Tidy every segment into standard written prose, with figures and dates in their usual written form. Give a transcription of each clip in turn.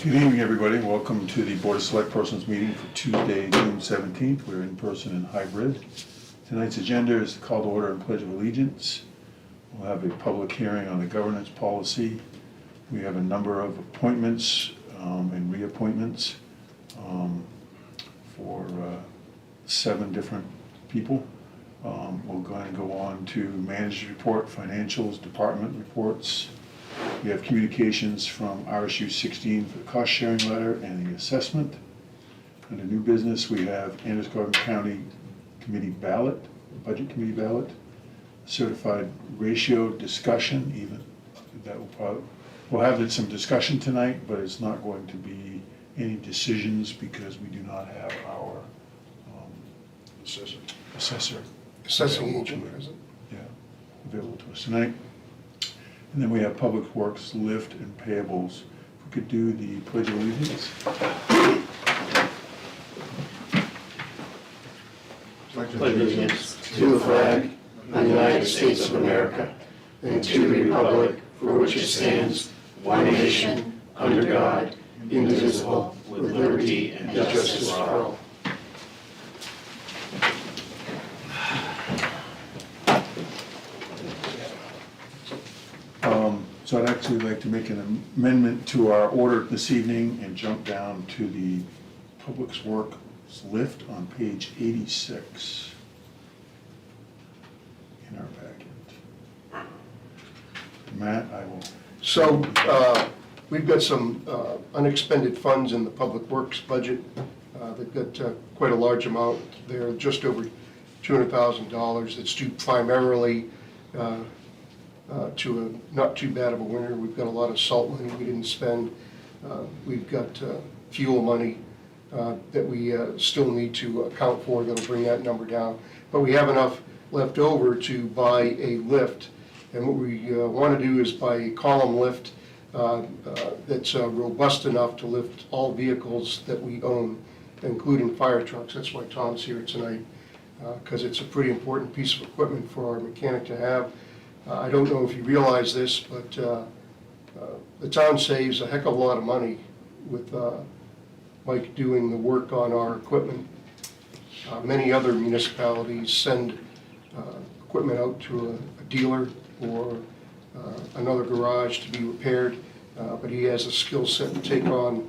Good evening, everybody. Welcome to the Board of Select Persons meeting for Tuesday, June 17th. We're in person and hybrid. Tonight's agenda is the call to order and pledge of allegiance. We'll have a public hearing on the governance policy. We have a number of appointments and reappointments for 7 different people. We're going to go on to manager's report, financials, department reports. We have communications from RSU 16 for the cost sharing letter and the assessment. Under new business, we have Androscoggin County Committee ballot, Budget Committee ballot, certified ratio discussion, even that will probably, we'll have some discussion tonight, but it's not going to be any decisions because we do not have our assessor Assessing agent, is it? yeah, available to us tonight. And then we have Public Works, lift, and payables. If we could do the Pledge of Allegiance. Pledge allegiance to the flag of the United States of America and to the republic for which it stands, one nation, under God, indivisible, with liberty and justice for all. So I'd actually like to make an amendment to our order this evening and jump down to the Public Works lift on page 86 in our packet. Matt, I will. So we've got some unexpended funds in the Public Works budget. They've got quite a large amount. They're just over $200,000. It's due primarily to a not too bad of a winter. We've got a lot of salt money we didn't spend. We've got fuel money that we still need to account for that'll bring that number down. But we have enough left over to buy a lift. And what we want to do is buy a column lift that's robust enough to lift all vehicles that we own, including fire trucks. That's why Tom's here tonight, because it's a pretty important piece of equipment for our mechanic to have. I don't know if you realize this, but the town saves a heck of a lot of money with Mike doing the work on our equipment. Many other municipalities send equipment out to a dealer or another garage to be repaired, but he has a skill set to take on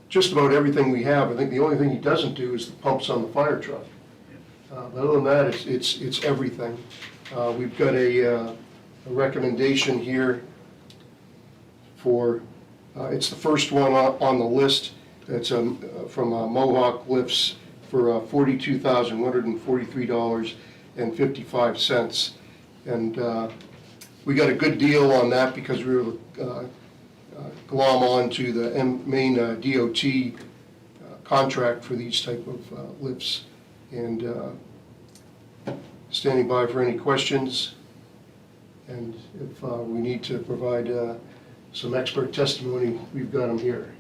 just about everything we have. I think the only thing he doesn't do is the pumps on the fire truck. But other than that, it's everything. We've got a recommendation here for, it's the first one on the list. It's from Mohawk Lifts for $42,143.55. And we got a good deal on that because we were glom on to the main DOT contract for these type of lifts. And standing by for any questions, and if we need to provide some expert testimony, we've got them here.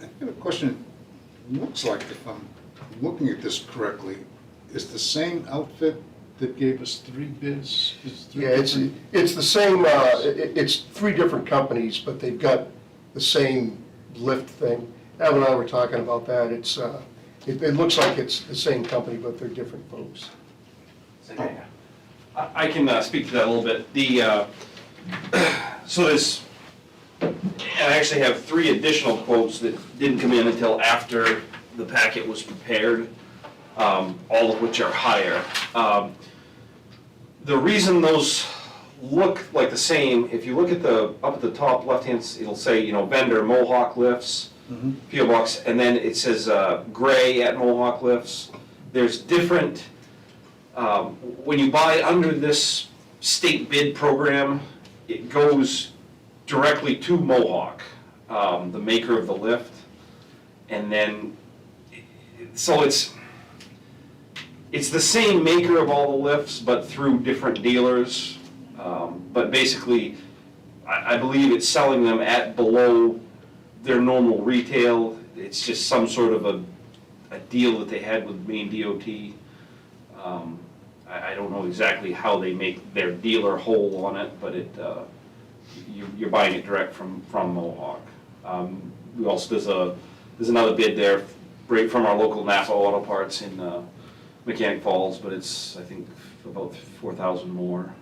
I have a question. It looks like, if I'm looking at this correctly, is the same outfit that gave us 3 bids? Yeah, it's the same, it's 3 different companies, but they've got the same lift thing. Al and I were talking about that. It's it looks like it's the same company, but they're different folks. I can speak to that a little bit. So there's, and I actually have 3 additional quotes that didn't come in until after the packet was prepared, all of which are higher. The reason those look like the same, if you look at up at the top left-hand, it'll say, vendor Mohawk Lifts, P.O. Box, and then it says gray at Mohawk Lifts. There's different, when you buy under this state bid program, it goes directly to Mohawk, the maker of the lift. And then, so it's the same maker of all the lifts, but through different dealers. But basically, I believe it's selling them at below their normal retail. It's just some sort of a deal that they had with Maine DOT. I don't know exactly how they make their dealer whole on it, but you're buying it direct from Mohawk. We also, there's another bid there, right from our local Napa Auto Parts in Mechanic Falls, but it's, I think, about 4,000 more.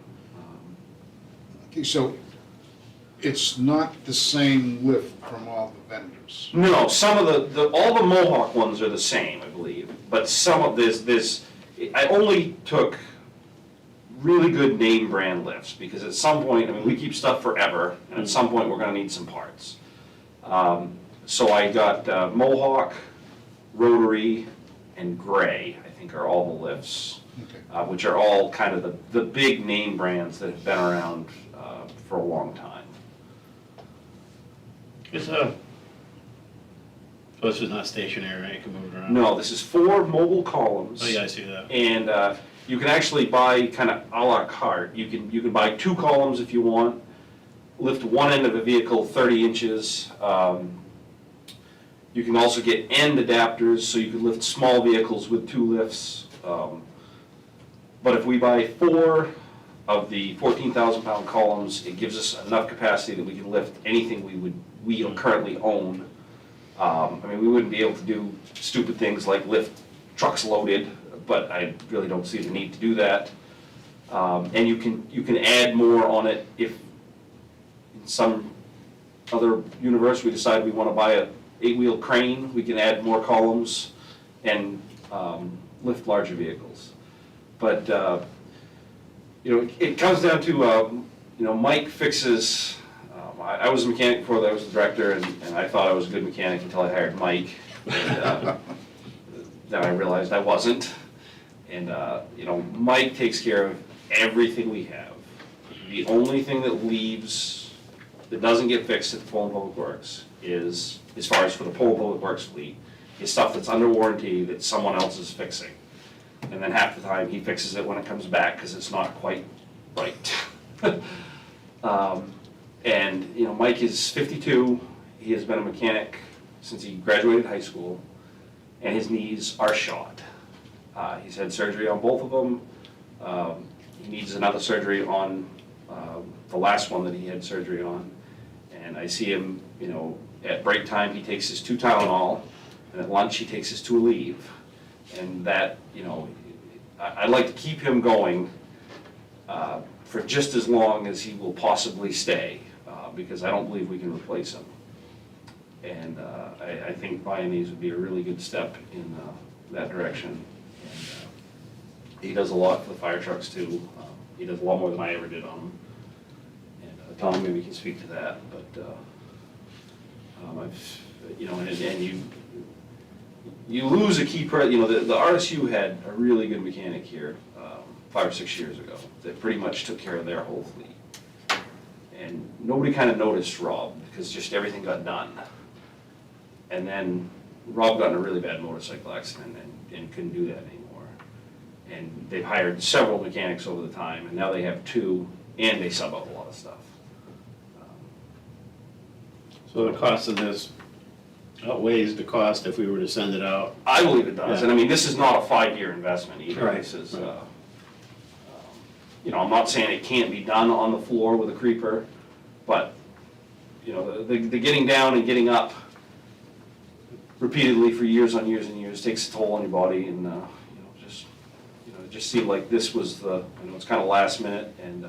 Okay, so it's not the same lift from all the vendors? No, some of all the Mohawk ones are the same, I believe, but some of I only took really good name brand lifts, because at some point, I mean, we keep stuff forever, and at some point, we're gonna need some parts. So I got Mohawk, Rotary, and Gray, I think are all the lifts, Okay. which are all kind of the big name brands that have been around for a long time. So this is not stationary, right? You can move it around? No, this is 4 mobile columns. Oh, yeah, I see that. And you can actually buy kind of à la carte. You can buy 2 columns if you want, lift one end of a vehicle 30 inches. You can also get end adapters, so you can lift small vehicles with 2 lifts. But if we buy 4 of the 14,000-pound columns, it gives us enough capacity that we can lift anything we currently own. I mean, we wouldn't be able to do stupid things like lift trucks loaded, but I really don't see the need to do that. And you can add more on it if in some other universe we decide we want to buy a 8-wheel crane, we can add more columns and lift larger vehicles. But it comes down to Mike fixes. I was a mechanic before I was the director, and I thought I was a good mechanic until I hired Mike. And, then I realized I wasn't. And Mike takes care of everything we have. The only thing that leaves, that doesn't get fixed at the Poland Public Works is, as far as for the Poland Public Works fleet, is stuff that's under warranty that someone else is fixing. And then half the time he fixes it when it comes back because it's not quite right. And Mike is 52. He has been a mechanic since he graduated high school, and his knees are shot. He's had surgery on both of them. He needs another surgery on the last one that he had surgery on. And I see him, at break time he takes his 2 Tylenol, and at lunch he takes his 2 Aleve. And that, I'd like to keep him going for just as long as he will possibly stay, because I don't believe we can replace him. And I think buying these would be a really good step in that direction. And he does a lot for the fire trucks too. He does a lot more than I ever did on them. And Tom maybe can speak to that, but and you lose a key the RSU had a really good mechanic here 5 or 6 years ago that pretty much took care of their whole fleet. And nobody kind of noticed Rob because just everything got done. And then Rob got in a really bad motorcycle accident and couldn't do that anymore. And they've hired several mechanics over the time, and now they have 2, and they sub out a lot of stuff. So the cost of this outweighs the cost if we were to send it out? I believe it does, Yeah. and I mean, this is not a 5-year investment either. Right, This is, right. I'm not saying it can't be done on the floor with a creeper, but, the getting down and getting up repeatedly for years on years and years takes a toll on your body, and, it just seemed like this was it's kind of last minute, and,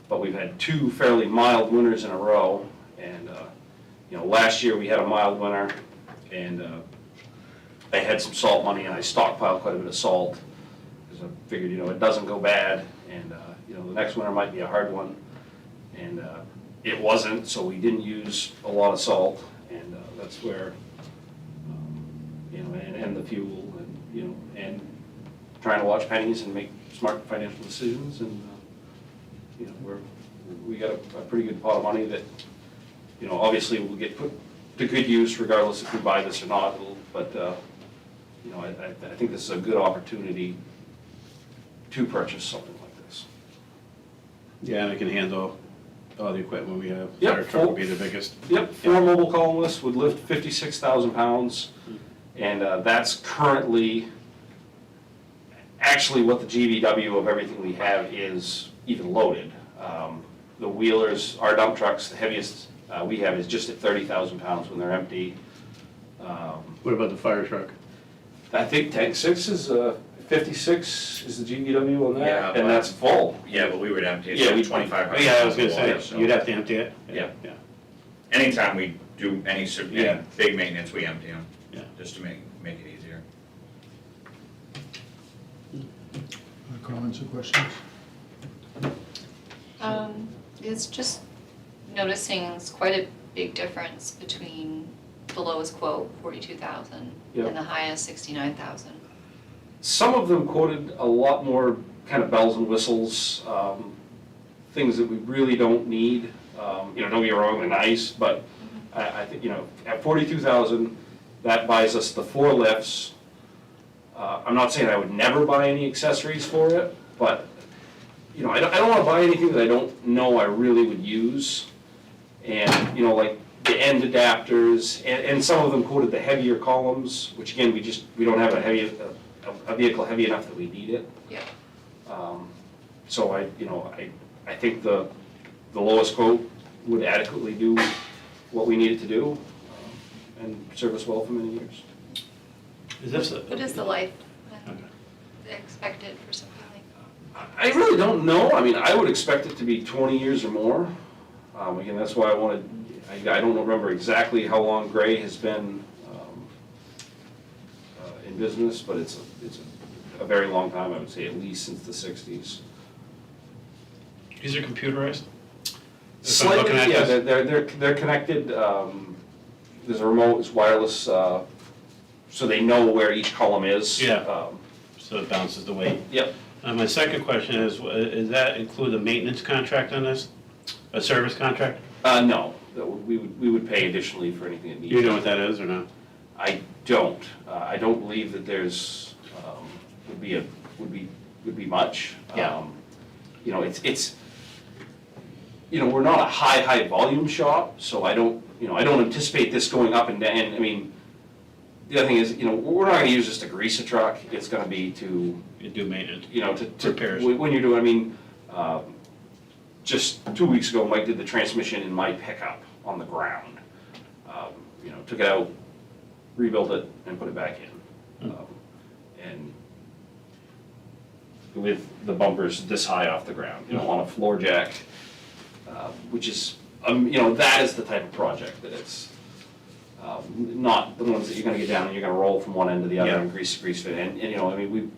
but we've had 2 fairly mild winters in a row, and, last year we had a mild winter, and I had some salt money, and I stockpiled quite a bit of salt, because I figured, it doesn't go bad, and, the next winter might be a hard one, and it wasn't, so we didn't use a lot of salt, and that's where, and the fuel, and, and trying to watch pennies and make smart financial decisions, and, we got a pretty good pot of money that, obviously will get put to good use regardless if we buy this or not, but, I think this is a good opportunity to purchase something like this. Yeah, and it can handle all the equipment we have. Yep, Fire truck would be the biggest. Yep, 4 mobile column lists would lift 56,000 pounds, and that's currently, actually what the GVW of everything we have is even loaded. the wheelers, our dump trucks, the heaviest we have is just at 30,000 pounds when they're empty. What about the fire truck? I think tank 6 is 56 is the GVW on Yeah, that, and but- that's full. Yeah, but we would empty it, Yeah, so we- 2,500. Yeah, I was gonna water, say, so- you'd have to empty it? Yeah. Yeah. Anytime we do any Yeah. big maintenance, we empty them. Yeah. Just to make it easier. Comments or questions? It's just noticing it's quite a big difference between the lowest quote, 42,000, Yep. and the highest, 69,000. Some of them quoted a lot more kind of bells and whistles, things that we really don't need. You know, don't get me wrong, they're nice, but I think, you know, at 42,000, that buys us the 4 lifts. I'm not saying I would never buy any accessories for it, but, you know, I don't wanna buy anything that I don't know I really would use. And, you know, like the end adapters, and some of them quoted the heavier columns, which again, we don't have a vehicle heavy enough that we need it. Yeah. So I think the lowest quote would adequately do what we need it to do, and serve us well for many years. Is this, What is the life expected for something like I really don't know, I mean, I would expect it to be 20 years or more. Again, that's why I don't remember exactly how long Gray has been in business, but it's a very long time, I would say at least since the 60s. these are computerized? If I'm Slightly, looking at yeah, this- they're connected, there's a remote, it's wireless, so they know where each column is. Yeah. So it balances the weight. Yep, My second question is, does that include a maintenance contract on this? A service contract? no, we would pay additionally for anything that needs. Do you know what that is or no? I don't. I don't believe that there's, would be much. Yeah. You know, it's, you know, we're not a high volume shop, so I don't anticipate this going up and down. I mean, the other thing is, you know, we're not gonna use this to grease a truck. It's gonna be to, You do maintenance? you know, to. Repairs. When you're doing, I mean, just 2 weeks ago, Mike did the transmission in my pickup on the ground. You know, took it out, rebuilt it, and put it back in. And with the bumpers this high off the ground, you know, on a floor jack, which is, you know, that is the type of project that it's, not the ones that you're gonna get down and you're gonna roll from one end to the other Yeah. and grease it. And, you know, I mean,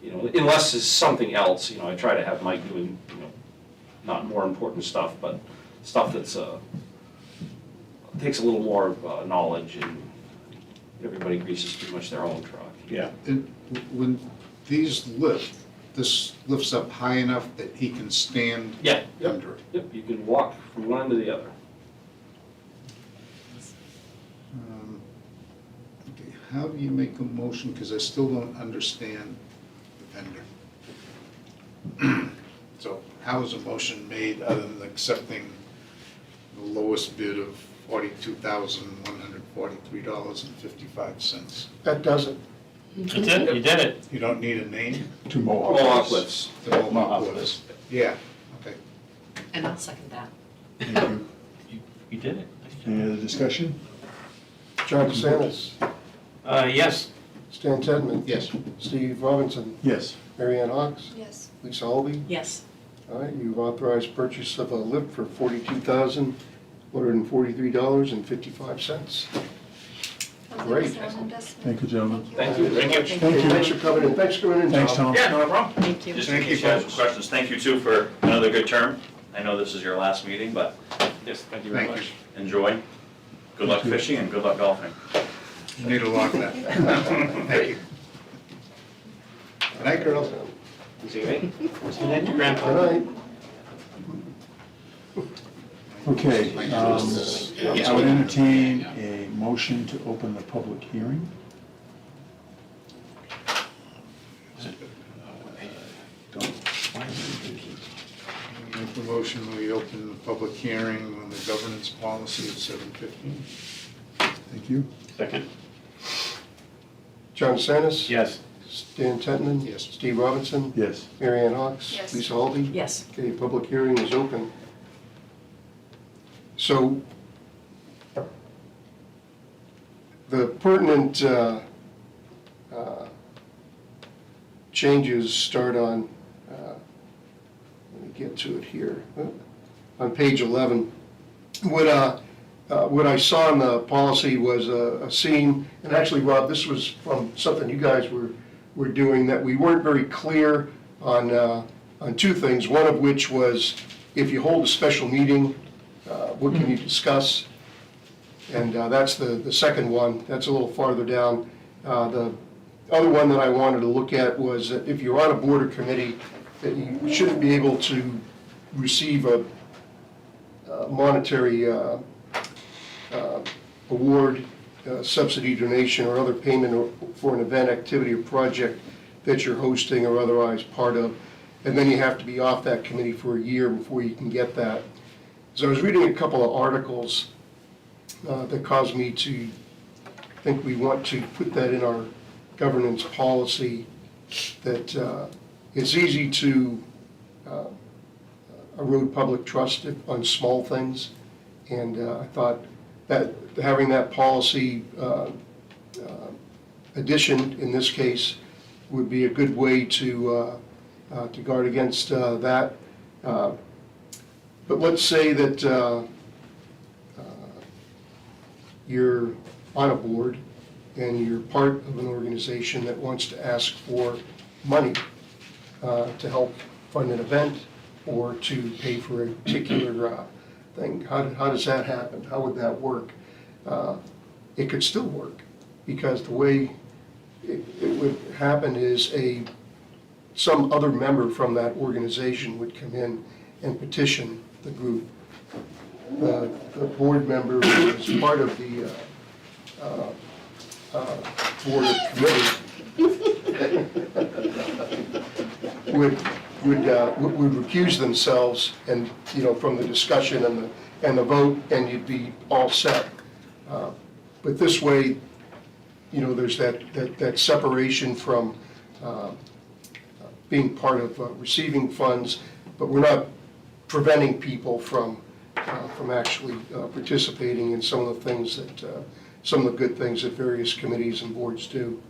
you know, unless it's something else, you know, I try to have Mike doing, you know, not more important stuff, but stuff that's, takes a little more knowledge, and everybody greases pretty much their own truck. Yeah. And when these lift, this lifts up high enough that he can stand Yeah, yep, under it. yep, you can walk from one end to the other. Okay, how do you make a motion, because I still don't understand the vendor. So how is a motion made other than accepting the lowest bid of $42,143.55? That does it. That's it, you did it. You don't need a name? To Mohawk. Mohawk lifts. The Mohawk Mohawk lifts. Yeah, okay. And I'll second that. Thank you. You did it. Any other discussion? John Samus, Yes. Stan Tedman. Yes. Steve Robinson, Yes. Mary Ann Hawks, Yes. Lisa Albee. Yes. All right, you've authorized purchase of a lift for $42,143.55. Great. Thank you, gentlemen. Thank you very much. Thank you. Thanks for coming in, thanks for coming in, Tom. Thanks, Tom. Yeah, no problem. Thank you. Just in Thank you, case you have some folks. questions, thank you too for another good term. I know this is your last meeting, but Yes, thank you very Thank much. enjoy. Good luck Thank you. fishing and good luck golfing. You need a lock that. Thank you. Good night, girls. See you, mate. See you All Grandpa. right. Okay, I would entertain a motion to open the public hearing. Make the motion, we open the public hearing on the governance policy at 7:15. Thank you. Second. John Sanis. Yes. Stan Tentman? Yes. Steve Robinson? Yes. Mary Ann Hawks? Yes. Lisa Haldy? Yes. Okay, public hearing is open. So the pertinent changes start on, let me get to it here, on page 11. What I saw in the policy was a scene, and actually, Rob, this was from something you guys were doing, that we weren't very clear on two things, one of which was if you hold a special meeting, what can you discuss? And that's the second one, that's a little farther down. The other one that I wanted to look at was that if you're on a board or committee, that you shouldn't be able to receive a monetary award, subsidy, donation, or other payment for an event, activity, or project that you're hosting or otherwise part of. And then you have to be off that committee for a year before you can get that. So I was reading a couple of articles that caused me to think we want to put that in our governance policy, that it's easy to erode public trust on small things. And I thought that having that policy addition in this case would be a good way to guard against that. But let's say that you're on a board and you're part of an organization that wants to ask for money to help fund an event or to pay for a particular thing. How does that happen? How would that work? It could still work, because the way it would happen is some other member from that organization would come in and petition the group. The board member who is part of the board or committee would recuse themselves, and from the discussion and the vote, and you'd be all set. But this way, there's that separation from being part of receiving funds, but we're not preventing people from actually participating in some of the things that, some of the good things that various committees and boards do.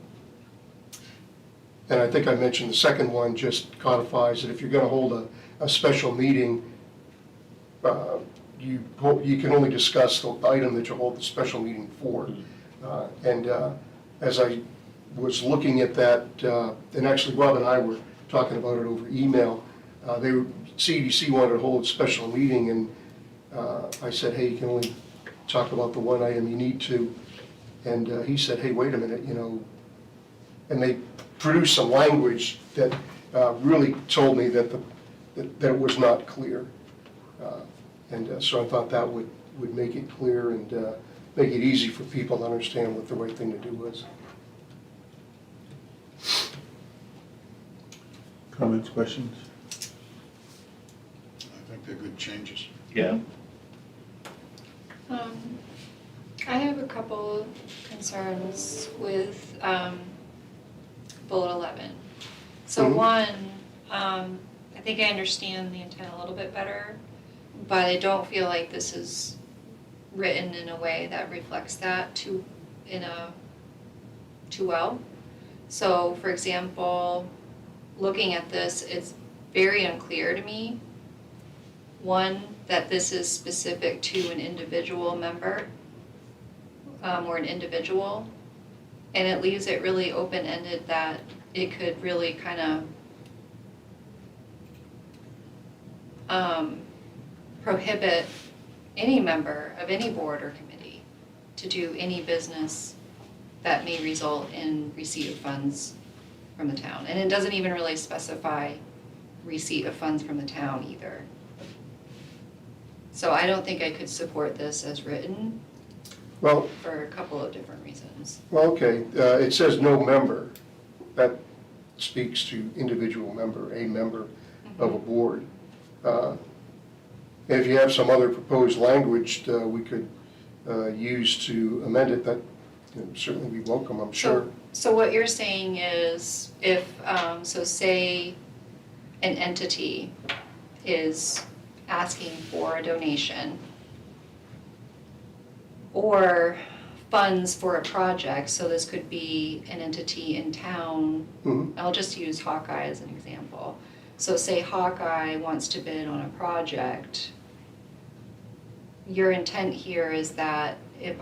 And I think I mentioned the second one just codifies that if you're going to hold a special meeting, you can only discuss the item that you hold the special meeting for. And as I was looking at that, and actually Rob and I were talking about it over email, CEDC wanted to hold a special meeting, and I said, hey, you can only talk about the one item you need to. And he said, hey, wait a minute, and they produced some language that really told me that it was not clear. And so I thought that would make it clear and make it easy for people to understand what the right thing to do was. Comments, questions? I think they're good changes. Yeah. I have a couple concerns with bullet 11. So Mhm. one, I think I understand the intent a little bit better, but I don't feel like this is written in a way that reflects that too well. So for example, looking at this, it's very unclear to me. One, that this is specific to an individual member, or an individual, and it leaves it really open-ended that it could really kind of prohibit any member of any board or committee to do any business that may result in receipt of funds from the town. And it doesn't even really specify receipt of funds from the town either. So I don't think I could support this as written Well, for a couple of different reasons. okay, it says no member. That speaks to individual member, a member of a board. If you have some other proposed language we could use to amend it, that it would certainly be welcome, I'm sure. So what you're saying is if, so say an entity is asking for a donation or funds for a project, so this could be an entity in town. Mhm. I'll just use Hawkeye as an example. So say Hawkeye wants to bid on a project. Your intent here is that if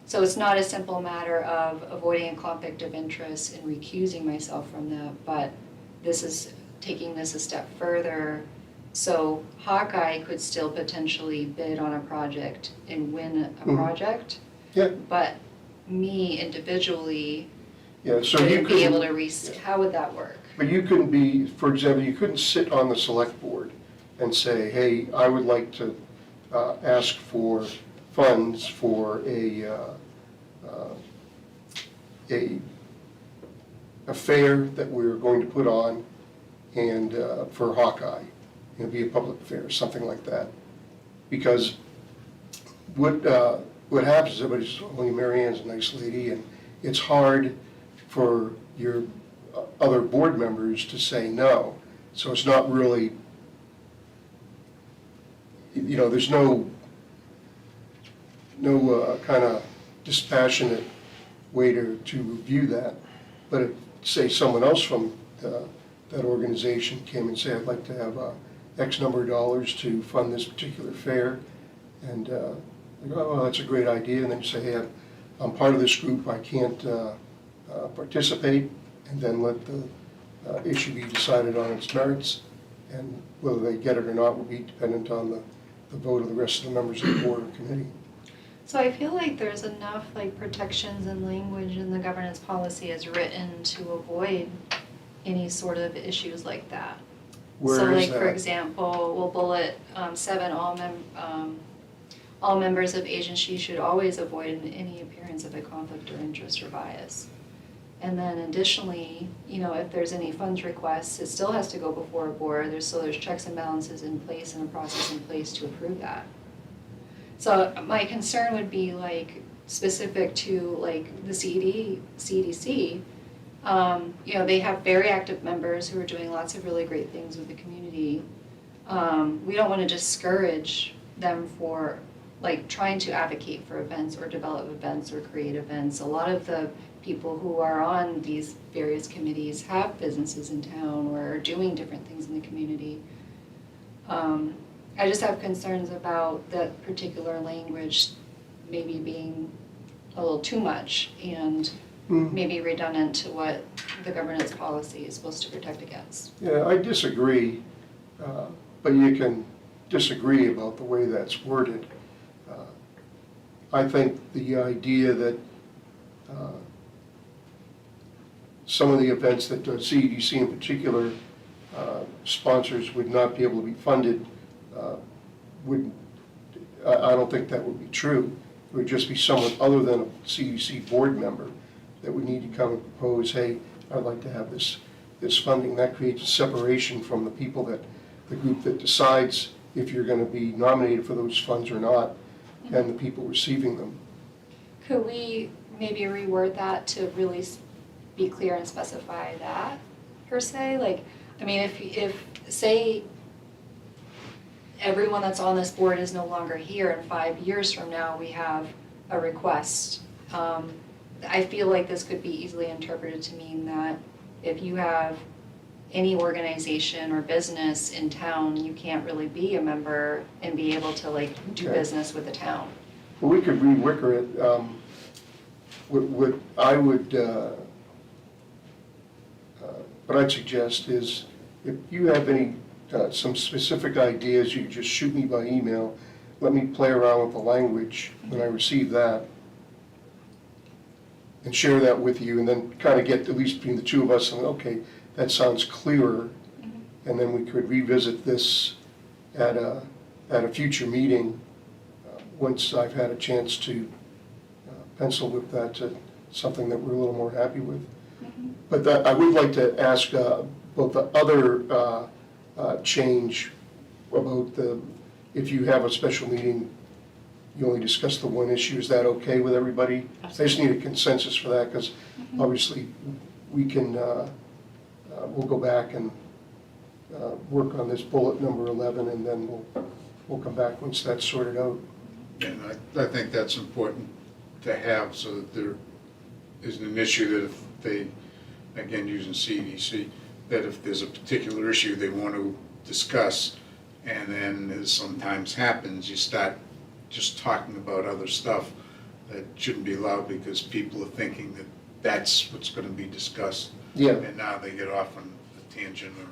so it's not a simple matter of avoiding a conflict of interest and recusing myself from that, but this is taking this a step further. So Hawkeye could still potentially bid on a project and win a Mhm. project. Yeah. But me individually Yeah, so you wouldn't be able could, to how would that work? but you couldn't be, for example, you couldn't sit on the select board and say, hey, I would like to ask for funds for a fair that we're going to put on and for Hawkeye. It'll be a public fair, something like that. Because what happens is everybody's, well, Mary Ann's a nice lady, and it's hard for your other board members to say no. So it's not really, there's no kind of dispassionate way to review that. But if, say, someone else from that organization came and said, I'd like to have X number of dollars to fund this particular fair, and you go, oh, well, that's a great idea, and then you say, hey, I'm part of this group, I can't participate, and then let the issue be decided on its merits, and whether they get it or not will be dependent on the vote of the rest of the members of the board or committee. So I feel like there's enough like protections and language in the governance policy as written to avoid any sort of issues like that. Where So is like, for that? example, we'll bullet 7, all members of agency should always avoid any appearance of a conflict or interest or bias. And then additionally, if there's any funds requests, it still has to go before a board, there's checks and balances in place and a process in place to approve that. So my concern would be like specific to like the CEDC, they have very active members who are doing lots of really great things with the community. We don't want to discourage them for like trying to advocate for events or develop events or create events. A lot of the people who are on these various committees have businesses in town or are doing different things in the community. I just have concerns about that particular language maybe being a little too much and maybe redundant to what the governance policy is supposed to protect against. Yeah, I disagree, but you can disagree about the way that's worded. I think the idea that some of the events that the CEDC in particular sponsors would not be able to be funded I don't think that would be true. It would just be someone other than a CEDC board member that would need to come and propose, hey, I'd like to have this funding. That creates a separation from the people the group that decides if you're going to be nominated for those funds or not, and the people receiving them. Could we maybe reword that to really be clear and specify that, per se? Like, I mean, if say, everyone that's on this board is no longer here, and 5 years from now we have a request. I feel like this could be easily interpreted to mean that if you have any organization or business in town, you can't really be a member and be able to like do Okay. business with the town. Well, we could rewicker it. What I would, what I'd suggest is if you have any some specific ideas, you just shoot me by email. Let me play around with the language when I receive that and share that with you, and then kind of get, at least between the two of us, and okay, that sounds clearer. And then we could revisit this at a future meeting once I've had a chance to pencil with that to something that we're a little more happy with. But I would like to ask about the other change about if you have a special meeting you only discuss the one issue. Is that okay with everybody? I just need a consensus for that, because obviously we can, we'll go back and work on this bullet number 11, and then we'll come back once that's sorted out. And I think that's important to have, so that there isn't an issue that if they, again, using CDC, that if there's a particular issue they want to discuss, and then as sometimes happens, you start just talking about other stuff that shouldn't be allowed because people are thinking that that's what's going to be discussed. Yeah. And now they get off on a tangent, or,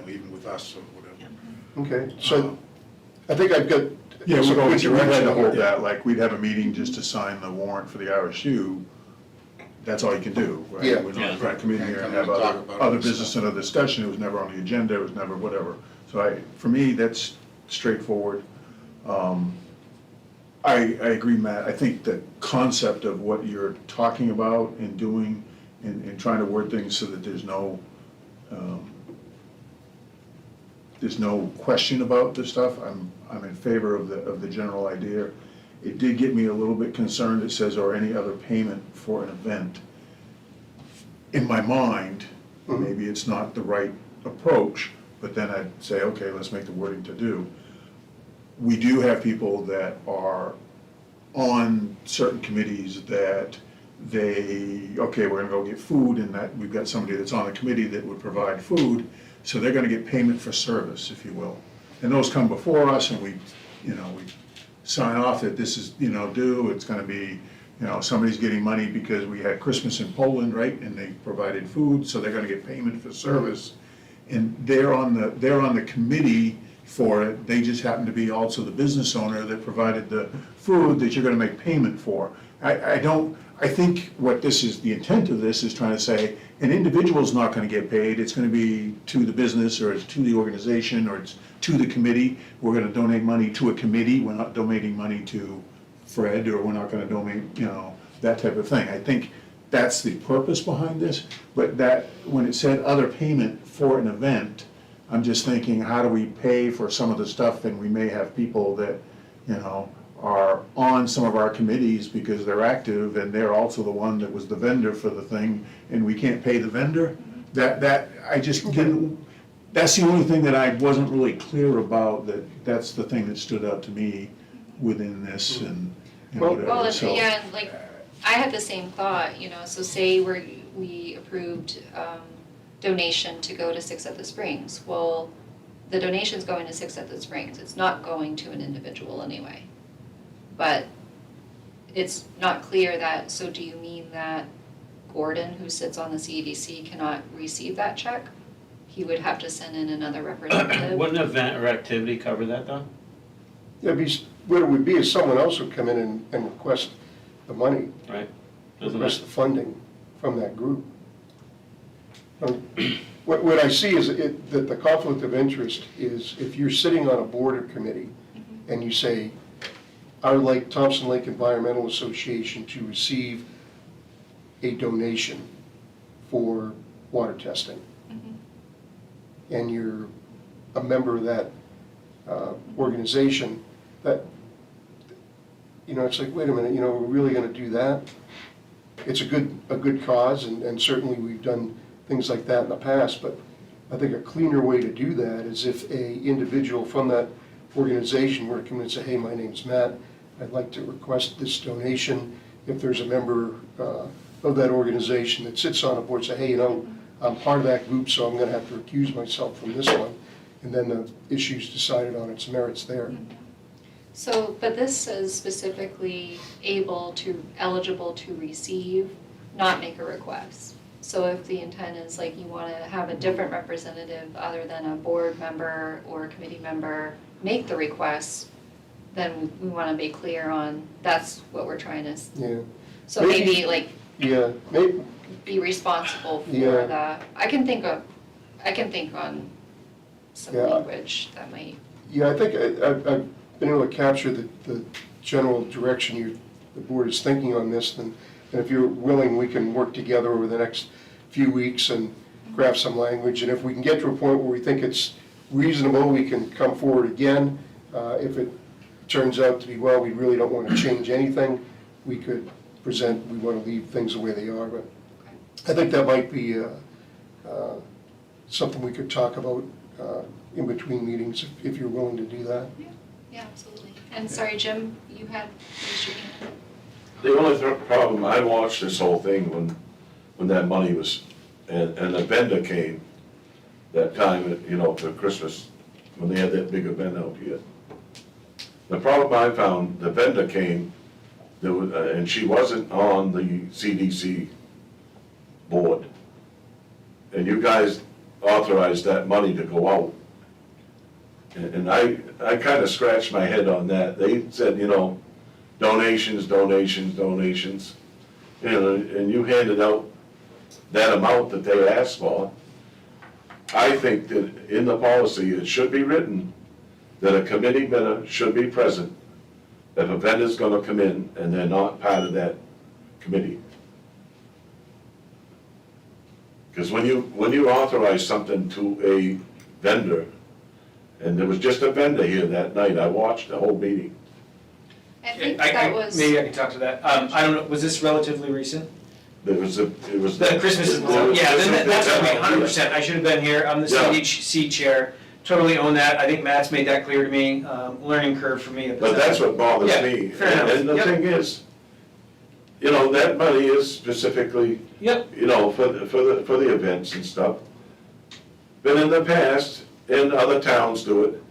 even with us or whatever. Okay, so I think I've got Yeah, some we'd good always, we'd had direction to hold here. that, like, we'd have a meeting just to sign the warrant for the RSU. That's all you can do, right? Yeah. We're not trying to come in here and Yeah, have talk other, about other other business stuff. and other discussion. It was never on the agenda, it was never whatever. So for me, that's straightforward. I agree, Matt. I think the concept of what you're talking about and doing and trying to word things so that there's no question about this stuff, I'm in favor of the general idea. It did get me a little bit concerned, it says, or any other payment for an event. In my mind, maybe it's not the right approach, but then I'd say, okay, let's make the wording to do. We do have people that are on certain committees that okay, we're gonna go get food, and that, we've got somebody that's on the committee that would provide food, so they're gonna get payment for service, if you will. And those come before us, and we sign off that this is, due, it's gonna be, somebody's getting money because we had Christmas in Poland, right, and they provided food, so they're gonna get payment for service. And they're on the committee for it, they just happen to be also the business owner that provided the food that you're gonna make payment for. I think what this is, the intent of this is trying to say, an individual's not gonna get paid, it's gonna be to the business, or it's to the organization, or it's to the committee. We're gonna donate money to a committee, we're not donating money to Fred, or we're not gonna donate, that type of thing. I think that's the purpose behind this, but that, when it said other payment for an event, I'm just thinking, how do we pay for some of the stuff, and we may have people that, are on some of our committees because they're active, and they're also the one that was the vendor for the thing, and we can't pay the vendor? I just didn't, that's the only thing that I wasn't really clear about, that's the thing that stood out to me within this, and Well- whatever, Well, so. yeah, and like, I had the same thought, so say we approved donation to go to Six at the Springs. Well, the donation's going to Six at the Springs, it's not going to an individual anyway. But it's not clear that, so do you mean that Gordon, who sits on the CEDC, cannot receive that check? He would have to send in another representative? Wouldn't event or activity cover that though? What it would be is someone else would come in and request the money, Right? Doesn't request it? the funding from that group. What I see is that the conflict of interest is if you're sitting on a board or committee and you say, I would like Thompson Lake Environmental Association to receive a donation for water testing. And you're a member of that organization, that, it's like, wait a minute, we're really gonna do that? It's a good cause, and certainly we've done things like that in the past, but I think a cleaner way to do that is if a individual from that organization were to come in and say, hey, my name's Matt, I'd like to request this donation. If there's a member of that organization that sits on a board, say, hey, I'm part of that group, so I'm gonna have to recuse myself from this one. And then the issue's decided on its merits there. So, but this says specifically eligible to receive, not make a request. So if the intent is like you want to have a different representative other than a board member or a committee member make the request, then we want to be clear on that's what we're trying to, Yeah, so Maybe- maybe like yeah, maybe, be responsible for Yeah. I can think on some Yeah. language that might, yeah, I think I've been able to capture the general direction the board is thinking on this, and if you're willing, we can work together over the next few weeks and craft some language, and if we can get to a point where we think it's reasonable, we can come forward again. If it turns out to be, well, we really don't want to change anything, we could present, we want to leave things the way they are, but I think that might be something we could talk about in between meetings, if you're willing to do that. Yeah, absolutely. And sorry, Jim, you had raised your hand. The only problem, I watched this whole thing when that money was, and the vendor came that time, you know, for Christmas, when they had that big event out here. The problem I found, the vendor came, there was, and she wasn't on the CDC board. And you guys authorized that money to go out. And I kind of scratched my head on that. They said, you know, donations, donations, donations. You know, and you handed out that amount that they asked for. I think that in the policy, it should be written that a committee member should be present if a vendor's gonna come in and they're not part of that committee. Because when you authorize something to a vendor, and there was just a vendor here that night, I watched the whole meeting. I think that was. Maybe I can talk to that. I don't know, was this relatively recent? It was. The Christmas is, yeah, then that's what I mean, 100%. I should have been here. I'm the Yeah. CDC chair. Totally own that. I think Matt's made that clear to me. Learning curve for me at this But that's time. what bothers Yeah, me. fair enough. And the Yep. thing is, you know, that money is specifically, Yep, you know, for the events and stuff. But in the past, and other towns do it,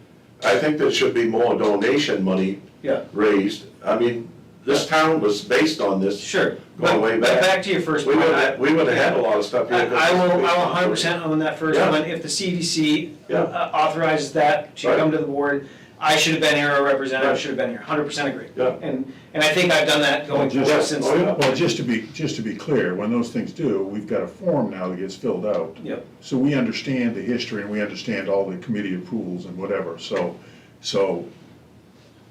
I think there should be more donation money yeah, raised. I mean, this town was based on this. sure. Going way back. But back to your first We point. would have had a lot of stuff here. I will 100% own that first Yeah. one. If the CDC Yeah. authorizes that to Right. come to the board, I should have been here, a representative Right. should have been here. 100% agree. Yeah. And I think I've done that going Well, forward just- since. oh, yeah. Well, just to be clear, when those things do, we've got a form now that gets filled out. Yep. So we understand the history and we understand all the committee approvals and whatever, so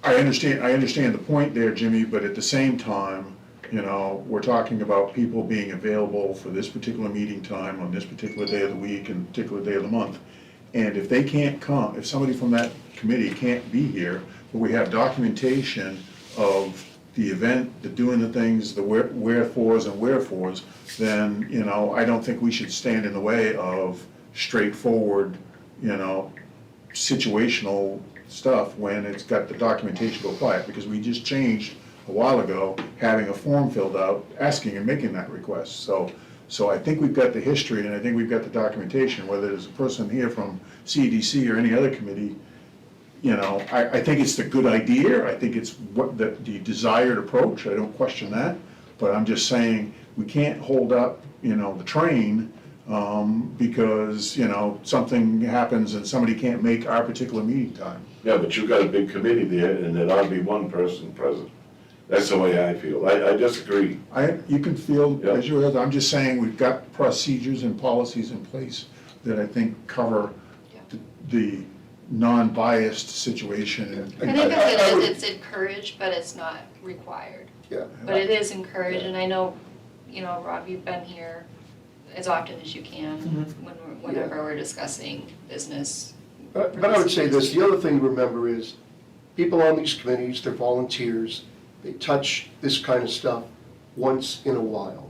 I understand the point there, Jimmy, but at the same time, you know, we're talking about people being available for this particular meeting time on this particular day of the week and particular day of the month. And if they can't come, if somebody from that committee can't be here, but we have documentation of the event, the doing the things, the wherefores and wherefores, then, you know, I don't think we should stand in the way of straightforward, you know, situational stuff when it's got the documentation to apply it, because we just changed a while ago, having a form filled out, asking and making that request. So I think we've got the history and I think we've got the documentation, whether there's a person here from CDC or any other committee, you know, I think it's the good idea, I think it's what the desired approach, I don't question that, but I'm just saying, we can't hold up, you know, the train, because, you know, something happens and somebody can't make our particular meeting time. Yeah, but you got a big committee there, and there ought to be one person present. That's the way I feel. I disagree. You can feel Yeah. as you will, I'm just saying, we've got procedures and policies in place that I think cover the non-biased situation. I think as it is, it's encouraged, but it's not required. Yeah. But it is encouraged, and I know, you know, Rob, you've been here as often as you can whenever we're discussing business. But I would say this, the other thing to remember is, people on these committees, they're volunteers, they touch this kind of stuff once in a while.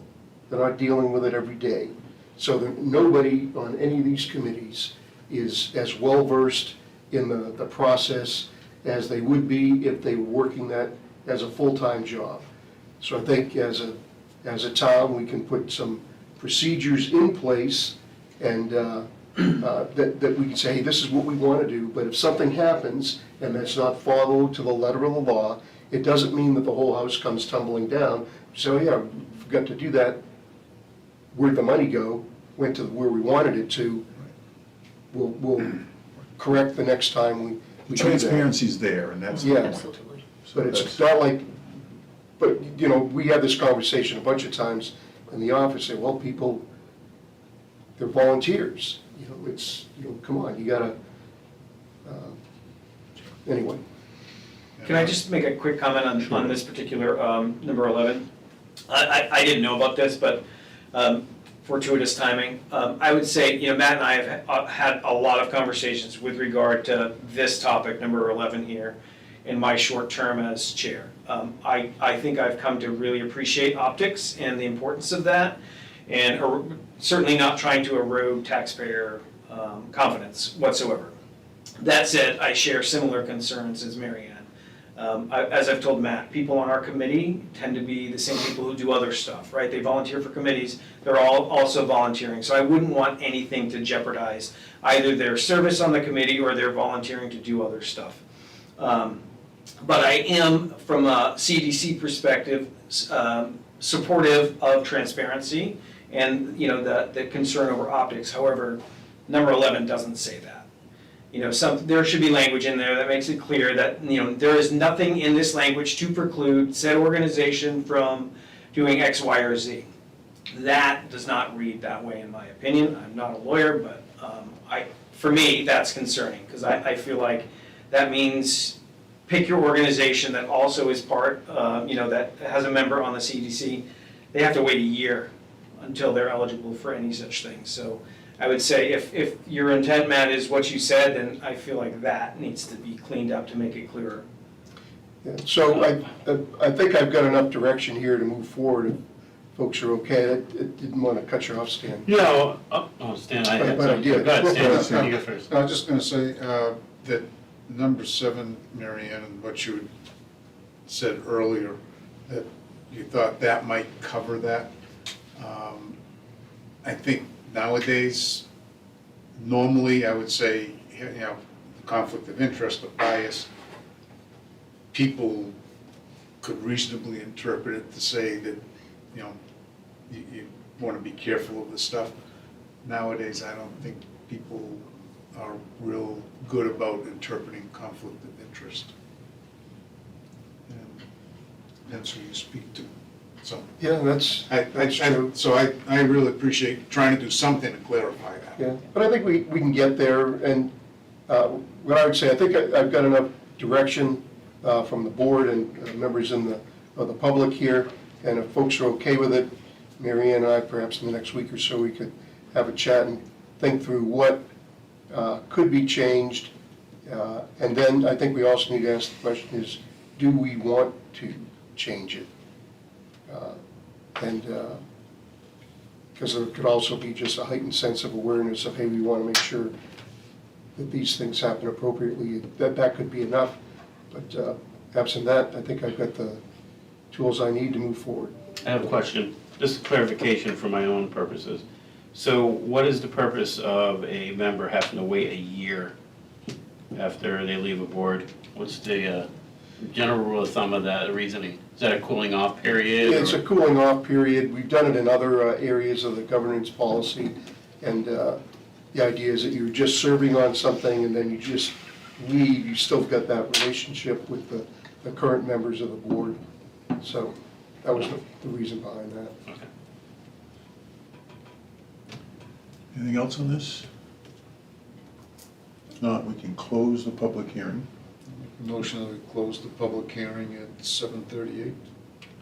They're not dealing with it every day. So that nobody on any of these committees is as well-versed in the process as they would be if they were working that as a full-time job. So I think as a town, we can put some procedures in place and that we can say, hey, this is what we want to do, but if something happens and that's not followed to the letter of the law, it doesn't mean that the whole house comes tumbling down. So, yeah, we forgot to do that. Where'd the money go? Went to where we wanted it to. We'll correct the next time we The do that. transparency's there, and that's the Yeah. point. Absolutely. So But that's- it's not like, but, you know, we had this conversation a bunch of times in the office, say, well, people, they're volunteers, you know, it's, you know, come on, you gotta, anyway. Can I just make a quick comment on this particular number 11? I didn't know about this, but fortuitous timing. I would say, you know, Matt and I have had a lot of conversations with regard to this topic, number 11 here. in my short term as chair. I think I've come to really appreciate optics and the importance of that, and certainly not trying to erode taxpayer confidence whatsoever. That said, I share similar concerns as Mary Ann. As I've told Matt, people on our committee tend to be the same people who do other stuff, right? They volunteer for committees, they're all also volunteering. So I wouldn't want anything to jeopardize either their service on the committee or their volunteering to do other stuff. But I am, from a CDC perspective, supportive of transparency and, you know, the concern over optics. However, number 11 doesn't say that. You know, there should be language in there that makes it clear that, you know, there is nothing in this language to preclude said organization from doing X, Y, or Z. That does not read that way, in my opinion. I'm not a lawyer, but for me, that's concerning, because I feel like that means pick your organization that also is part, you know, that has a member on the CDC. They have to wait a year until they're eligible for any such thing. So I would say if your intent, Matt, is what you said, then I feel like that needs to be cleaned up to make it clearer. Yeah, so I think I've got enough direction here to move forward if folks are okay. I didn't want to cut you off, Stan. Yeah, Stan, I had But I some. did. Go ahead, Stan, you go first. I was just gonna say, that number 7, Mary Ann, and what you had said earlier, that you thought that might cover that. I think nowadays, normally, I would say, you know, conflict of interest or bias, people could reasonably interpret it to say that, you know, you want to be careful of this stuff. Nowadays, I don't think people are real good about interpreting conflict of interest. And that's who you speak to, so. Yeah, that's true. So I really appreciate trying to do something to clarify that. Yeah, but I think we can get there, and what I would say, I think I've got enough direction from the board and members of the public here, and if folks are okay with it, Mary Ann and I, perhaps in the next week or so, we could have a chat and think through what could be changed, and then I think we also need to ask the question is, do we want to change it? Because there could also be just a heightened sense of awareness of, hey, we want to make sure that these things happen appropriately. That could be enough, but absent that, I think I've got the tools I need to move forward. I have a question, just clarification for my own purposes. So what is the purpose of a member having to wait a year after they leave a board? What's the general rule of thumb of that reasoning? Is that a cooling off period? It's a cooling off period. We've done it in other areas of the governance policy, and the idea is that you're just serving on something and then you just leave. You still got that relationship with the current members of the board. So that was the reason behind that. Okay. Anything else on this? If not, we can close the public hearing. Motion that we close the public hearing at 7:38.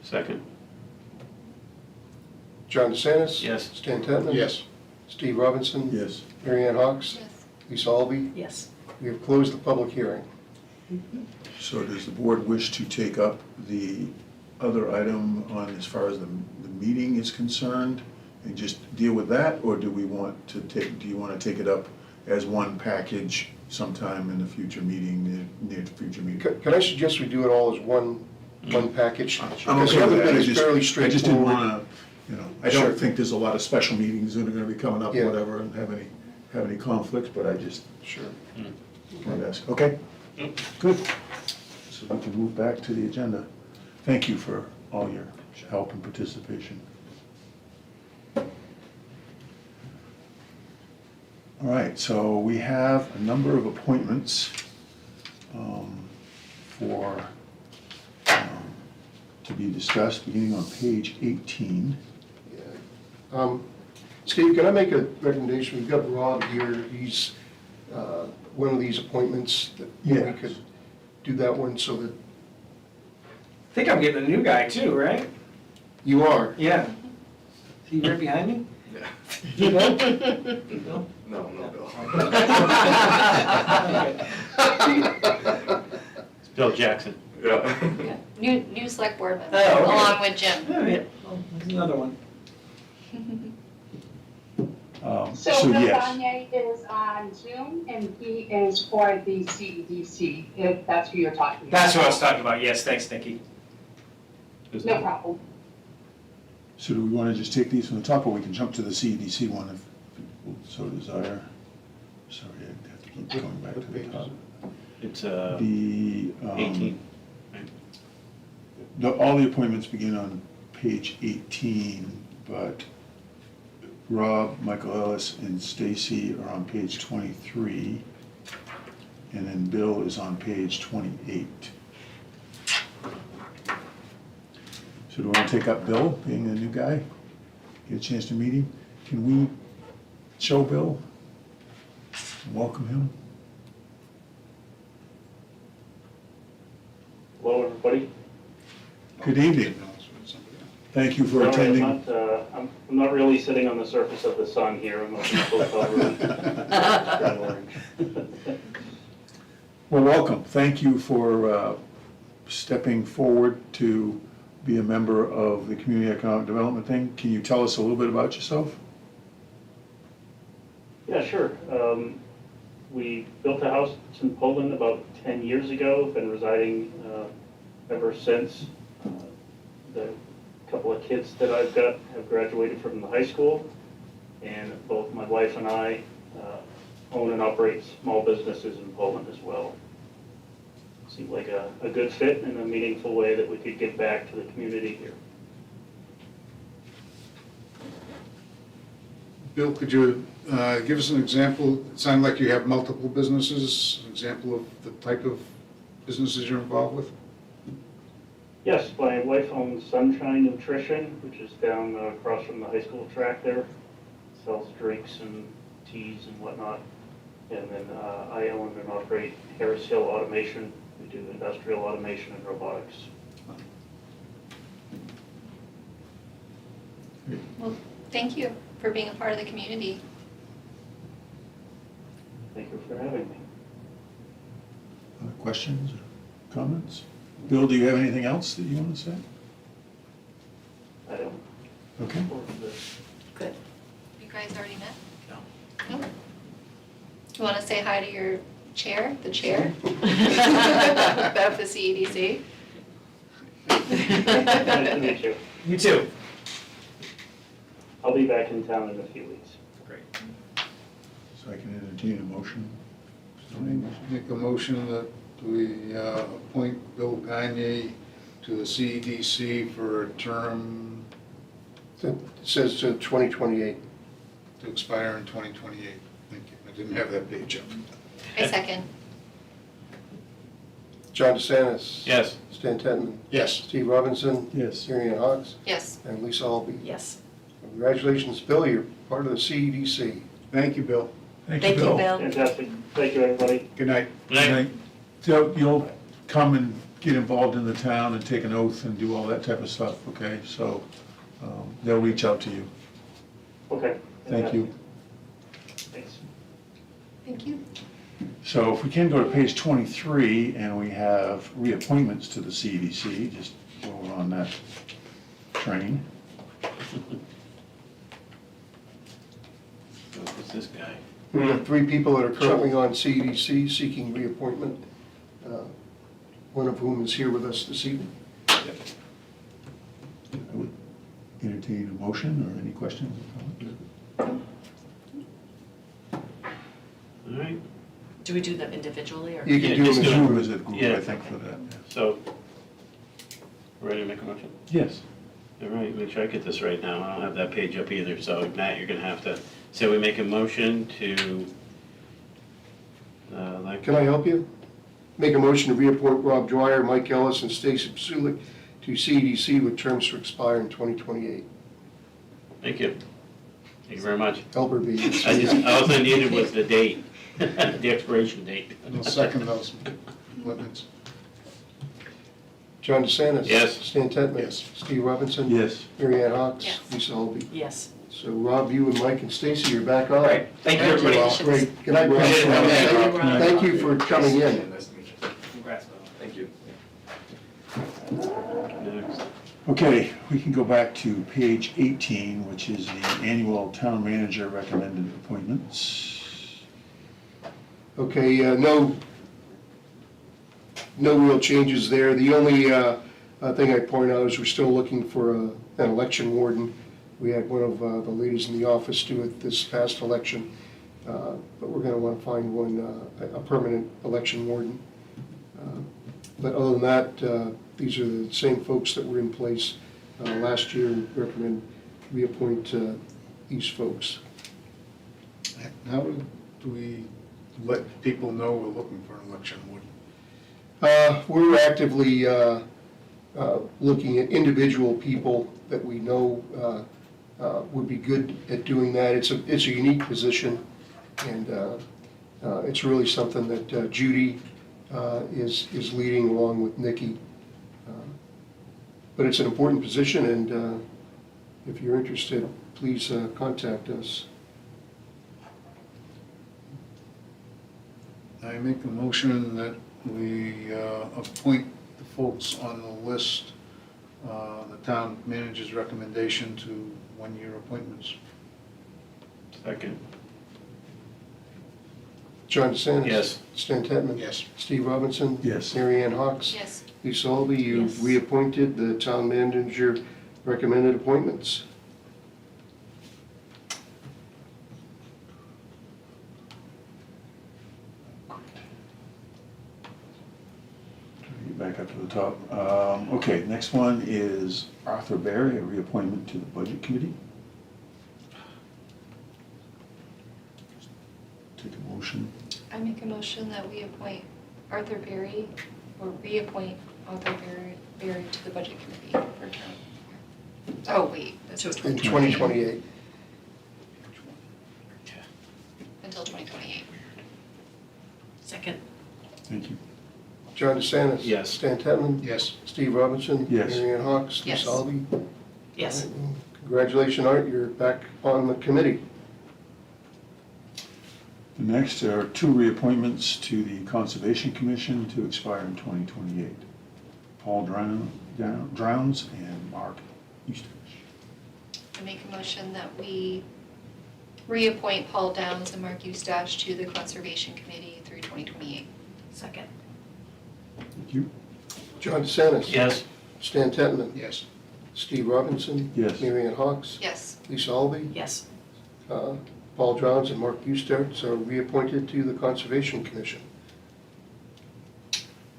Second, John DeSantis? Yes. Stan Tetman? Yes. Steve Robinson? Yes. Mary Ann Hawks? Yes. Lisa Albee? Yes. We have closed the public hearing. So does the board wish to take up the other item on as far as the meeting is concerned and just deal with that? Or do we want to do you want to take it up as one package sometime in the future meeting, near the future meeting? Can I suggest we do it all as one package? I'm Because okay the with other that. bit I is just fairly didn't straightforward. want to, I Sure. don't think there's a lot of special meetings that are going to be coming up, Yeah. whatever, and have any conflicts, but I just Sure. wanted to ask. Okay? Good. So we can move back to the agenda. Thank you for all your help and participation. All right, so we have a number of appointments to be discussed, beginning on page 18. Steve, can I make a recommendation? We've got Rob here. He's one of these appointments that we Yes. could do that one so that I think I'm getting a new guy too, right? you are. Yeah. Is he right behind me? Yeah. You know? You know? No, no, Bill. it's Bill Jackson. Yeah. New select board member, Oh, okay. along with Jim. All right, well, there's another one. So Bill yes, Gagne is on Zoom, and he is for the CEDC, if that's who you're talking about. That's what I was talking about, yes, thanks, Nikki. Who's No that? problem. so do we want to just take these from the top, or we can jump to the CEDC one if people so desire? Sorry, I have to keep going back to the top. It's The, 18. all the appointments begin on page 18, but Rob, Michael Ellis, and Stacy are on page 23, and then Bill is on page 28. So do we want to take up Bill, being the new guy? Get a chance to meet him? Can we show Bill? Welcome him? Hello, everybody. Good evening. Thank you for Sorry, attending. I'm not really sitting on the surface of the sun here. I'm up in a hotel room. Bright orange. Well, welcome. Thank you for stepping forward to be a member of the Community Economic Development thing. Can you tell us a little bit about yourself? Yeah, sure. We built a house in Poland about 10 years ago, been residing ever since. The couple of kids that I've got have graduated from the high school, and both my wife and I own and operate small businesses in Poland as well. Seemed like a good fit and a meaningful way that we could give back to the community here. Bill, could you give us an example? It sounded like you have multiple businesses, an example of the type of businesses you're involved with? Yes, my wife owns Sunshine Nutrition, which is down across from the high school track there. Sells drinks and teas and whatnot. And then I own and operate Harris Hill Automation. We do industrial automation and robotics. Well, thank you for being a part of the community. Thank you for having me. Other questions or comments? Bill, do you have anything else that you want to say? I don't. Okay. Good. You guys already met? No. You want to say hi to your chair, the chair? Of the CEDC? Nice to meet you. You too. I'll be back in town in a few weeks. Great. So I can entertain a motion. Make a motion that we appoint Bill Gagne to the CEDC for a term It says 2028. to expire in 2028. Thank you. I didn't have that page up. I second. John DeSantis. Yes. Stan Tentman. Yes. Steve Robinson. Yes. Mary Ann Hawks. Yes. And Lisa Albee. Yes. Congratulations, Bill, you're part of the CEDC. Thank you, Bill. Thank you, Bill. Fantastic. Thank you, everybody. Good night. So you'll come and get involved in the town and take an oath and do all that type of stuff, okay? So they'll reach out to you. Okay. Thank you. Thanks. Thank you. So if we can go to page 23, and we have reappointments to the CEDC, just while we're on that train. Who's this guy? We have 3 people that are currently on CEDC seeking reappointment, one of whom is here with us this evening. I would entertain a motion or any questions or comments? All right, Do we do them individually or? You Yeah, can do just them do as Zoom a is a group, Yeah. I think, for that. so, ready to make a motion? Yes. All right, make sure I get this right now. I don't have that page up either, so Matt, you're gonna have to, say we make a motion to, like. Can I help you? Make a motion to reappoint Rob Dwyer, Mike Ellis, and Stacy Pasulik to CEDC with terms to expire in 2028. Thank you. Thank you very much. Albert B. All I needed was the date, the expiration date. And I'll second those appointments. John DeSantis. Yes. Stan Tentman. Yes. Steve Robinson. Yes. Mary Ann Hawks. Yes. Lisa Albee. Yes. So Rob, you and Mike and Stacy, you're back on. Great. Thank you, everybody. Great. Good night, Rob. Thank you. Thank you for coming in. Congrats, Bill. Thank you. Next. Okay, we can go back to page 18, which is the annual town manager recommended appointments. Okay, no real changes there. The only thing I point out is we're still looking for an election warden. We had one of the ladies in the office do it this past election, but we're going to want to find one, a permanent election warden. But other than that, these are the same folks that were in place last year. We recommend reappoint these folks. How do we let people know we're looking for an election warden? We're actively looking at individual people that we know would be good at doing that. It's a unique position, and it's really something that Judy is leading along with Nikki. But it's an important position, and if you're interested, please contact us. I make a motion that we appoint the folks on the list, the town manager's recommendation to one-year appointments. Second. John DeSantis. Yes. Stan Tetman. Yes. Steve Robinson. Yes. Mary Ann Hawks. Yes. Lisa Albee, you've Yes. reappointed the town manager recommended appointments. Back up to the top. Okay, next one is Arthur Berry, a reappointment to the Budget Committee. Take a motion. I make a motion that we appoint Arthur Berry, or reappoint Arthur Berry to the Budget Committee for term. Oh, wait, that's To In 2028. until 2028. Second. Thank you. John DeSantis. Yes. Stan Tetman. Yes. Steve Robinson. Yes. Mary Ann Hawks. Yes. Lisa Albee. Yes. All right, well, congratulations, Art, you're back on the committee. The next are two reappointments to the Conservation Commission to expire in 2028. Paul Drowns and Mark Eustace. I make a motion that we reappoint Paul Downs and Mark Eustache to the Conservation Committee through 2028. Second. Thank you. John DeSantis. Yes. Stan Tetman. Yes. Steve Robinson. Yes. Mary Ann Hawks. Yes. Lisa Albee. Yes. Paul Drowns and Mark Eustace are reappointed to the Conservation Commission.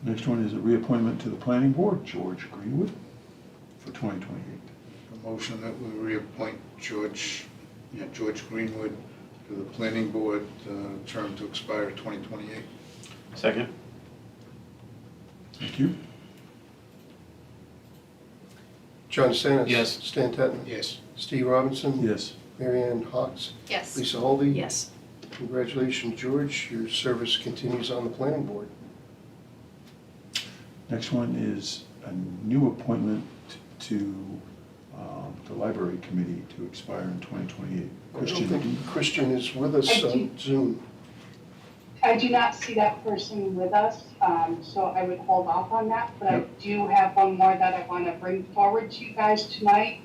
Next one is a reappointment to the Planning Board, George Greenwood, for 2028. A motion that we reappoint George Greenwood to the planning board, term to expire 2028. Second. Thank you. John DeSantis. Yes. Stan Tetman. Yes. Steve Robinson. Yes. Mary Ann Hawks. Yes. Lisa Albee. Yes. Congratulations, George. Your service continues on the planning board. Next one is a new appointment to the Library Committee to expire in 2028. I don't Christian. think Christian is with us I do. on Zoom. I do not see that person with us, so I would hold off on that. But I Yep. do have one more that I want to bring forward to you guys tonight.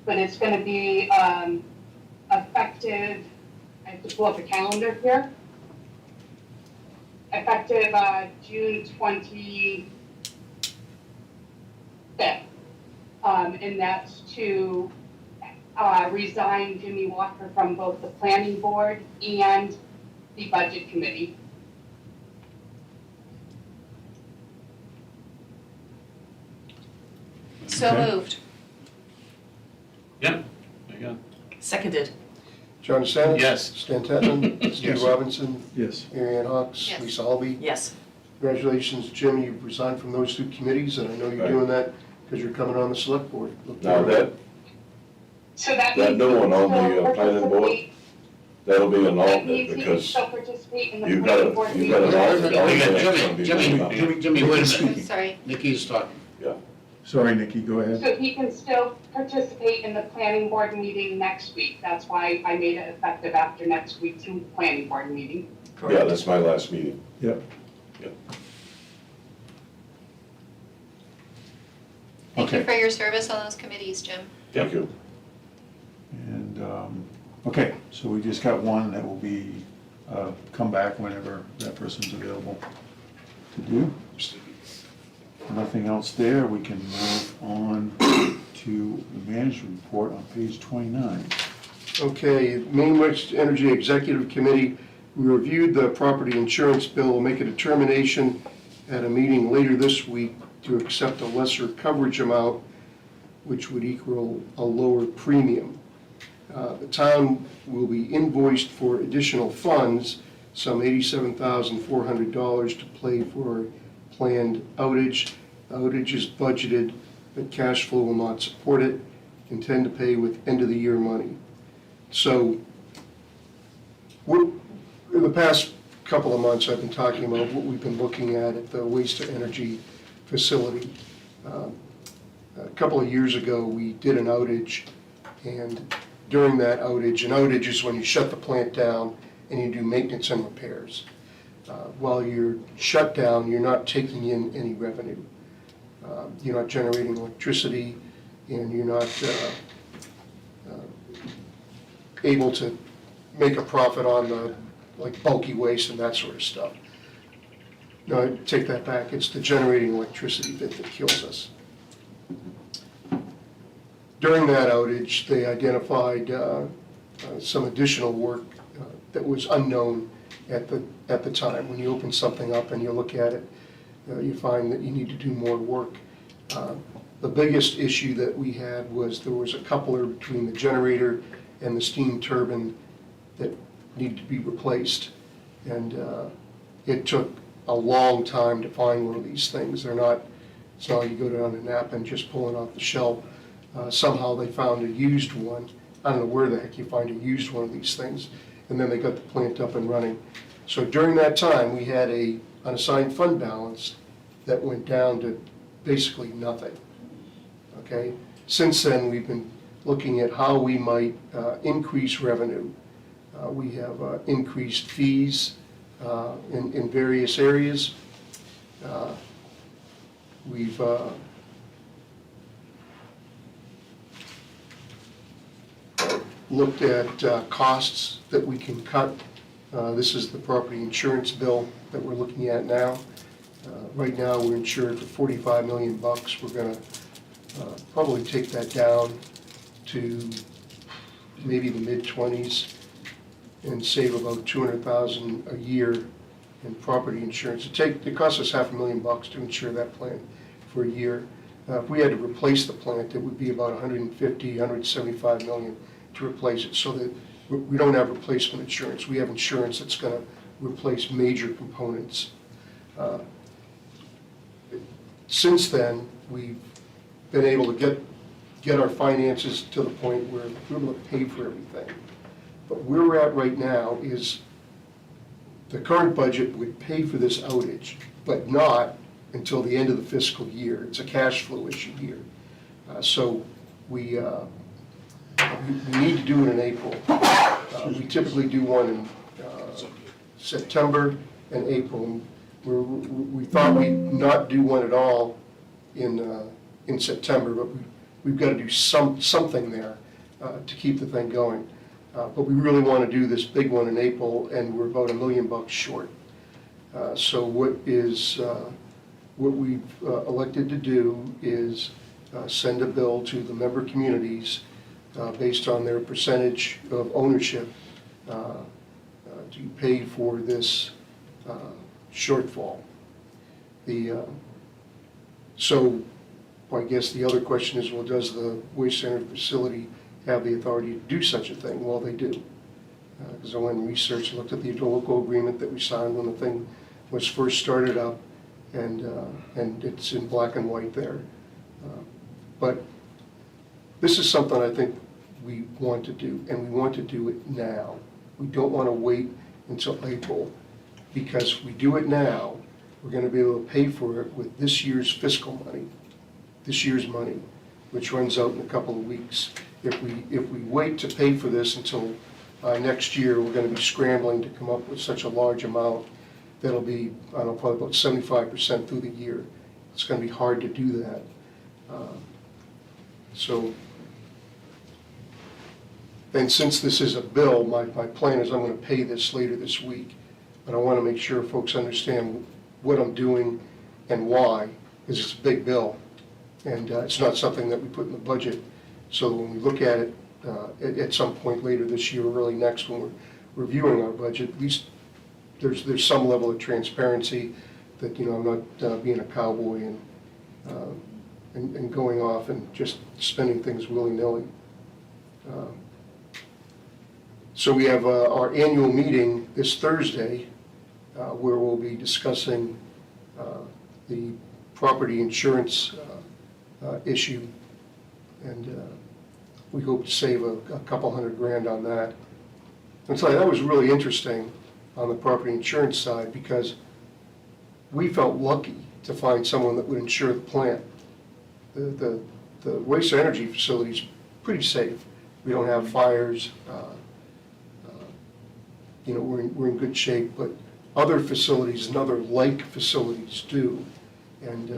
But it's going to be effective, I have to pull up a calendar here. Effective June 25th. And that's to resign Jimmy Walker from both the planning board and the budget committee. So Okay. moved. Yep. There you go. Seconded. John DeSantis. Yes. Stan Tetman. Steve Yes. Robinson. Yes. Mary Ann Hawks. Yes. Lisa Albee. Yes. Congratulations, Jim. You've resigned from those two committees, and I know you're Right. doing that because you're coming on the select board. Look Now forward. that, So that That means new you one on can the, still planning board? participate- that'll be an That alternate means you can because still participate in the you've planning got board a, meeting. you've got an alternate. Wait a minute, Alternate's gonna be Jimmy, wait a minute. Speaking. Sorry. Nikki's talking. Sorry, Nikki, go ahead. So he can still participate in the planning board meeting next week. That's why I made it effective after next week's planning board meeting. Yeah, that's my last meeting. Yep. Thank you Okay. for your service on those committees, Jim. Thank you. And, okay, so we just got one that will be, come back whenever that person's available to do. Nothing else there, we can move on to the management report on page 29. Okay, Maine West Energy Executive Committee, we reviewed the property insurance bill, will make a determination at a meeting later this week to accept a lesser coverage amount, which would equal a lower premium. The town will be invoiced for additional funds, some $87,400 to pay for a planned outage. Outage is budgeted, but cash flow will not support it. Intend to pay with end-of-the-year money. So, in the past couple of months, I've been talking about what we've been looking at the waste-to-energy facility. A couple of years ago, we did an outage, and during that outage, an outage is when you shut the plant down and you do maintenance and repairs. While you're shut down, you're not taking in any revenue. You're not generating electricity, and you're not able to make a profit on the like bulky waste and that sort of stuff. No, I take that back. It's the generating electricity bit that kills us. During that outage, they identified some additional work that was unknown at the time. When you open something up and you look at it, you find that you need to do more work. The biggest issue that we had was there was a coupler between the generator and the steam turbine that needed to be replaced. And it took a long time to find one of these things. They're not, it's not like you go down to Napa and just pull it off the shelf. Somehow they found a used one. I don't know where the heck you find a used one of these things. And then they got the plant up and running. So during that time, we had an unassigned fund balance that went down to basically nothing. Okay? Since then, we've been looking at how we might increase revenue. We have increased fees in various areas. We've looked at costs that we can cut. This is the property insurance bill that we're looking at now. Right now, we're insured for $45 million. We're going to probably take that down to maybe the mid-20s and save about $200,000 a year in property insurance. It costs us $500,000 to insure that plant for a year. If we had to replace the plant, it would be about $150, $175 million to replace it, so that we don't have replacement insurance. We have insurance that's going to replace major components. Since then, we've been able to get our finances to the point where we're able to pay for everything. But where we're at right now is the current budget would pay for this outage, but not until the end of the fiscal year. It's a cash flow issue here. So we need to do it in April. We typically do one in September and April. We thought we'd not do one at all in September, but we've got to do something there to keep the thing going. But we really want to do this big one in April, and we're about $1 million short. So what we've elected to do is send a bill to the member communities based on their percentage of ownership to pay for this shortfall. So I guess the other question is, well, does the waste center facility have the authority to do such a thing? Well, they do. Because I went and researched, looked at the local agreement that we signed when the thing was first started up, and it's in black and white there. But this is something I think we want to do, and we want to do it now. We don't want to wait until April, because if we do it now, we're going to be able to pay for it with this year's fiscal money, this year's money, which runs out in a couple of weeks. If we wait to pay for this until next year, we're going to be scrambling to come up with such a large amount that'll be, I don't know, probably about 75% through the year. It's going to be hard to do that. So, and since this is a bill, my plan is I'm going to pay this later this week. But I want to make sure folks understand what I'm doing and why, because it's a big bill. And it's not something that we put in the budget. So when we look at it at some point later this year, or early next, when we're reviewing our budget, at least there's some level of transparency that, I'm not being a cowboy and going off and just spending things willy-nilly. So we have our annual meeting this Thursday, where we'll be discussing the property insurance issue, and we hope to save a couple $100,000 on that. And so that was really interesting on the property insurance side, because we felt lucky to find someone that would insure the plant. The waste to energy facility is pretty safe. We don't have fires. We're in good shape, but other facilities and other like facilities do. And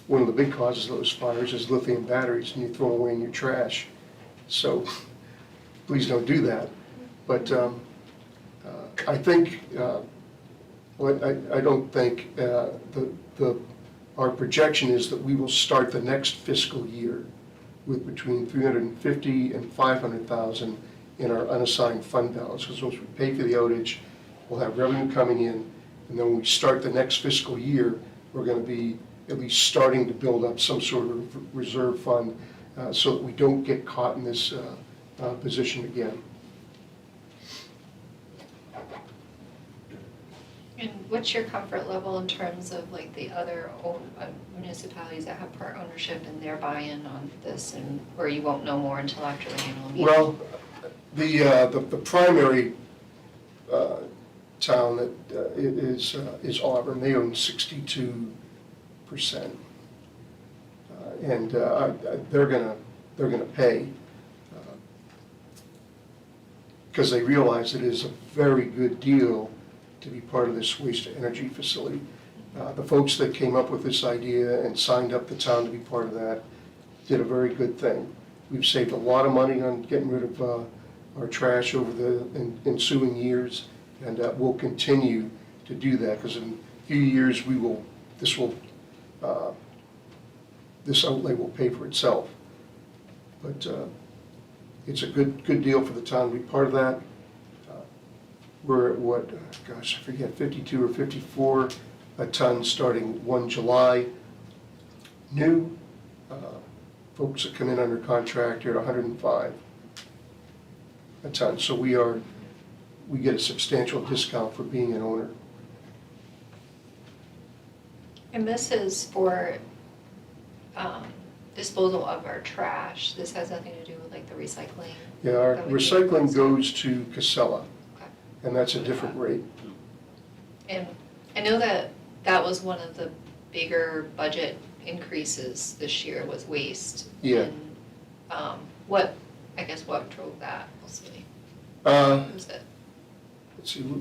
one of the big causes of those fires is lithium batteries, and you throw them away in your trash. So please don't do that. But I think, I don't think our projection is that we will start the next fiscal year with between $350,000 and $500,000 in our unassigned fund balance. Because once we pay for the outage, we'll have revenue coming in, and then when we start the next fiscal year, we're going to be at least starting to build up some sort of reserve fund so that we don't get caught in this position again. And what's your comfort level in terms of like the other municipalities that have part ownership and their buy-in on this, and or you won't know more until after the annual meeting? Well, the primary town that is Auburn. They own 62%, and they're gonna pay because they realize it is a very good deal to be part of this waste to energy facility. The folks that came up with this idea and signed up the town to be part of that did a very good thing. We've saved a lot of money on getting rid of our trash over the ensuing years, and we'll continue to do that, because in a few years this outlay will pay for itself. But it's a good deal for the town to be part of that. We're at what, gosh, I forget, 52 or 54 a ton starting 1 July. New folks that come in under contract are 105 a ton. So we get a substantial discount for being an owner. And this is for disposal of our trash. This has nothing to do with like the recycling? Yeah, our that we do? recycling goes to Casella, Okay. and that's a different rate. And I know that was one of the bigger budget increases this year was waste. Yeah. And what drove that mostly? Uh, Was it? Let's see, where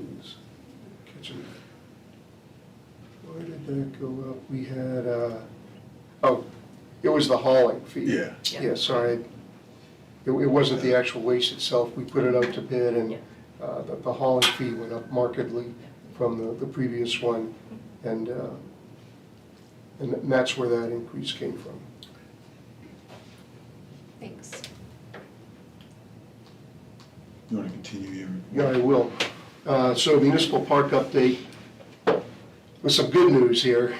did that go up? We had, it was the hauling fee. Yeah. Yeah, sorry. It wasn't the actual waste itself. We put it out to bid, and the hauling fee went up markedly from the previous one. And that's where that increase came from. Thanks. You want to continue here? Yeah, I will. So municipal park update, with some good news here.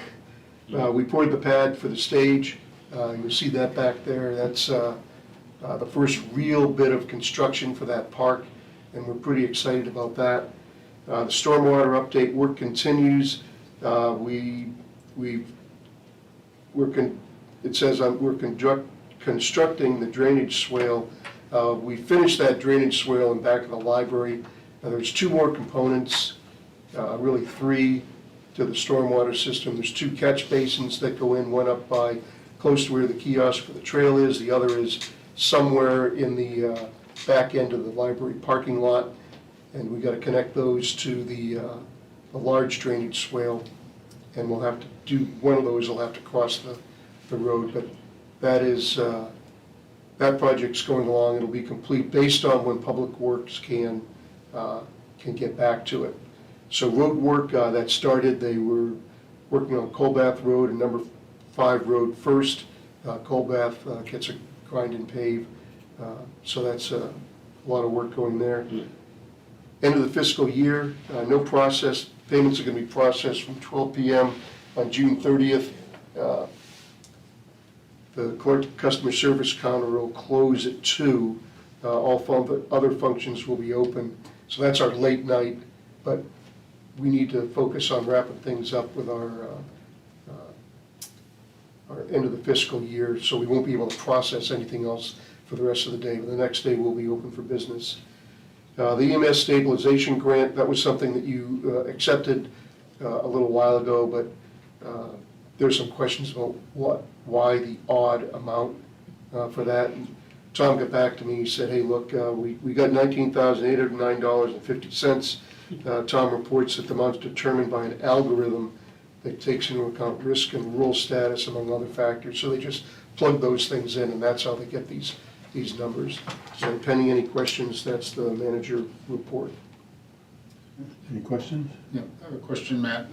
We poured the pad for the stage. You'll see that back there. That's the first real bit of construction for that park, and we're pretty excited about that. The stormwater update work continues. It says we're constructing the drainage swale. We finished that drainage swale in back of the library. There's 2 more components, really 3 to the stormwater system. There's 2 catch basins that go in, one up by close to where the kiosk for the trail is, the other is somewhere in the back end of the library parking lot, and we got to connect those to the large drainage swale, and we'll have to do, one of those will have to cross the the road, but that is, that project's going along. It'll be complete based on when Public Works can get back to it. So road work, that started, they were working on Colbath Road and number 5 Road first. Colbath gets a grind and pave, so that's a lot of work going there. End of the fiscal year, no process, payments are gonna be processed from 12 PM on June 30th. The clerk customer service counter will close at 2. Other functions will be open. So that's our late night, but we need to focus on wrapping things up with our end of the fiscal year, so we won't be able to process anything else for the rest of the day. But the next day we'll be open for business. The EMS stabilization grant, that was something that you accepted a little while ago, but there's some questions about why the odd amount for that. And Tom got back to me, he said, hey, look, we got $19,809.50. Tom reports that the amount's determined by an algorithm that takes into account risk and rural status, among other factors. So they just plug those things in, and that's how they get these numbers. So pending any questions, that's the manager report. Any questions? Yeah, I have a question, Matt,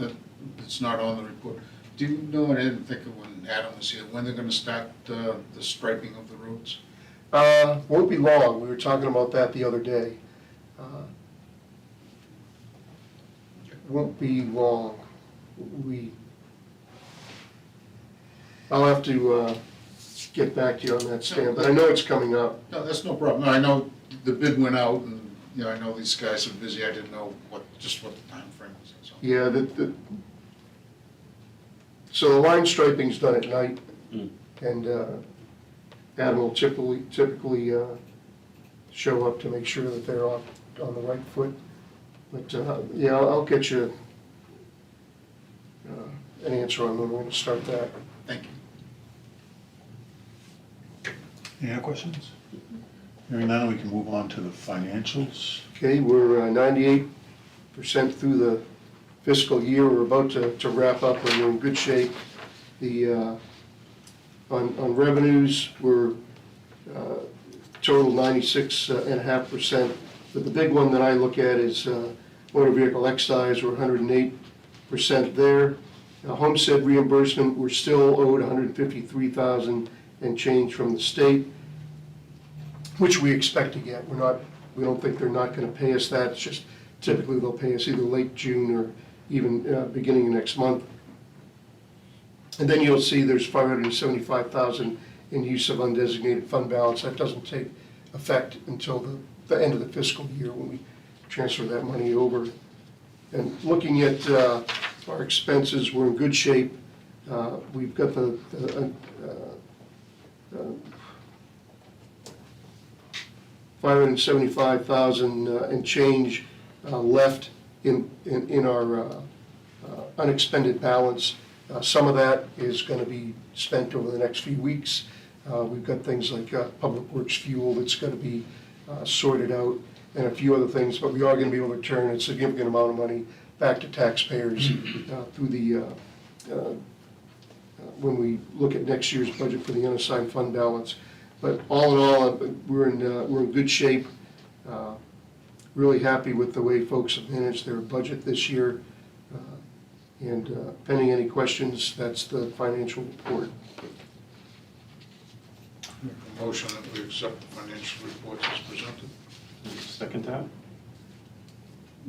that's not on the report. Do you know, and I didn't think of when Adam was here, when they're gonna start the striping of the roads? Won't be long, we were talking about that the other day. Won't be long. I'll have to get back to you on that, Stan, but I know it's coming up. No, that's no problem. No, I know the bid went out, and, you know, I know these guys are busy. I didn't know just what the time frame was, that's all. Yeah, so the line striping's done at night, and Adam will typically show up to make sure that they're on the right foot. But, yeah, I'll get you an answer on when we're gonna start that. Thank you. Any other questions? Hearing none, we can move on to the financials. Okay, we're 98% through the fiscal year. We're about to wrap up, and we're in good shape. On revenues, we're total 96.5%. But the big one that I look at is motor vehicle excise. We're 108% there. Homestead reimbursement, we're still owed $153,000 and change from the state, which we expect to get. We don't think they're not going to pay us that. It's just typically they'll pay us either late June or even beginning of next month. And then you'll see there's $575,000 in use of undesignated fund balance. That doesn't take effect until the end of the fiscal year when we transfer that money over. And looking at our expenses, we're in good shape. We've got the $575,000 and change left in our unexpended balance. Some of that is going to be spent over the next few weeks. We've got things like Public Works fuel that's going to be sorted out, and a few other things, but we are going to be able to return a significant amount of money back to taxpayers through the, when we look at next year's budget for the unassigned fund balance. But all in all, we're in good shape. Really happy with the way folks have managed their budget this year. And pending any questions, that's the financial report. A motion that we accept the financial reports as presented. Second that?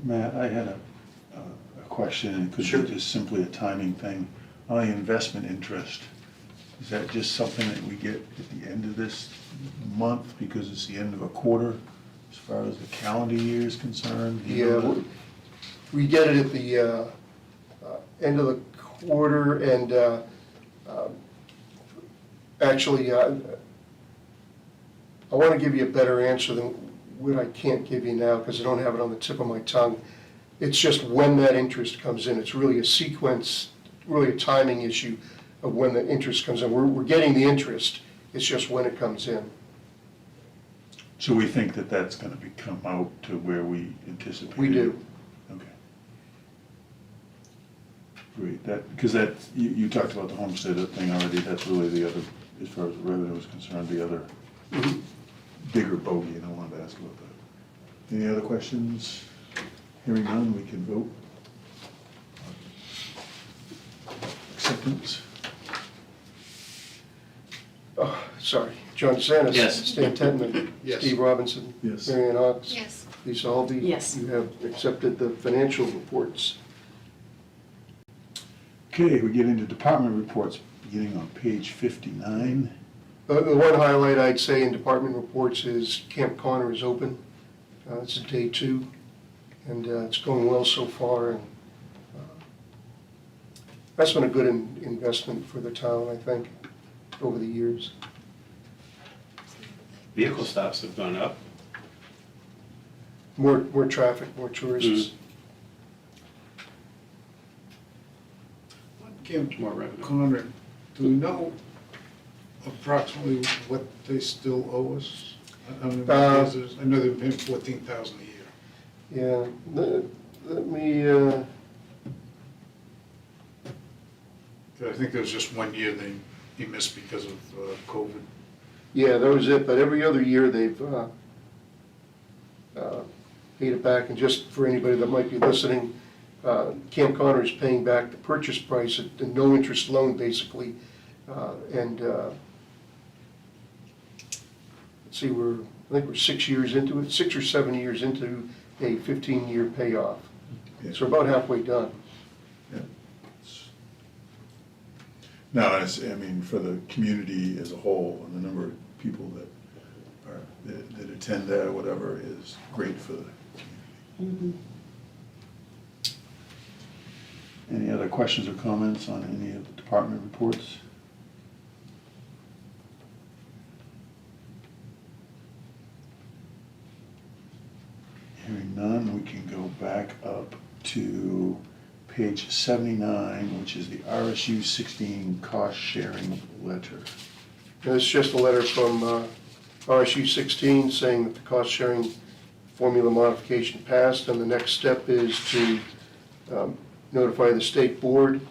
Matt, I had a question, and it could be just simply a timing thing. On the investment interest, is that just something that we get at the end of this month because it's the end of a quarter as far as the calendar year is concerned? Yeah, we get it at the end of the quarter, and actually, I want to give you a better answer than what I can't give you now because I don't have it on the tip of my tongue. It's just when that interest comes in. It's really a sequence, really a timing issue of when the interest comes in. We're getting the interest, it's just when it comes in. So we think that that's going to come out to where we anticipate? We do. Okay. Great, because you talked about the homestead thing already, that's really the other, as far as revenue is concerned, the other bigger bogey, and I wanted to ask about that. Any other questions? Hearing none, we can vote. Acceptance? Oh, sorry, John DeSantis. Yes. Stan Tentman. Yes. Steve Robinson. Yes. Mary Ann Ox. Yes. Lisa Albee. Yes. You have accepted the financial reports. Okay, we get into department reports, beginning on page 59. The one highlight I'd say in department reports is Camp Connor is open. It's day 2, and it's going well so far. And that's been a good investment for the town, I think, over the years. Vehicle stops have gone up. More traffic, more tourists. Camp More revenue. Connor, do we know approximately what they still owe us? I know they're paying $14,000 a year. Yeah, let me, I think there was just 1 year he missed because of COVID. yeah, that was it, but every other year they've paid it back. And just for anybody that might be listening, Camp Connor is paying back the purchase price, a no-interest loan, basically. And let's see, I think we're 6 years into it, 6 or 7 years into a 15-year payoff. Yeah. So we're about halfway done. No, it's, I mean, for the community as a whole, and the number of people that attend that or whatever is great for the community. Any other questions or comments on any of the department reports? Hearing none, we can go back up to page 79, which is the RSU 16 cost-sharing letter. And it's just a letter from RSU 16 saying that the cost-sharing formula modification passed, and the next step is to notify the state board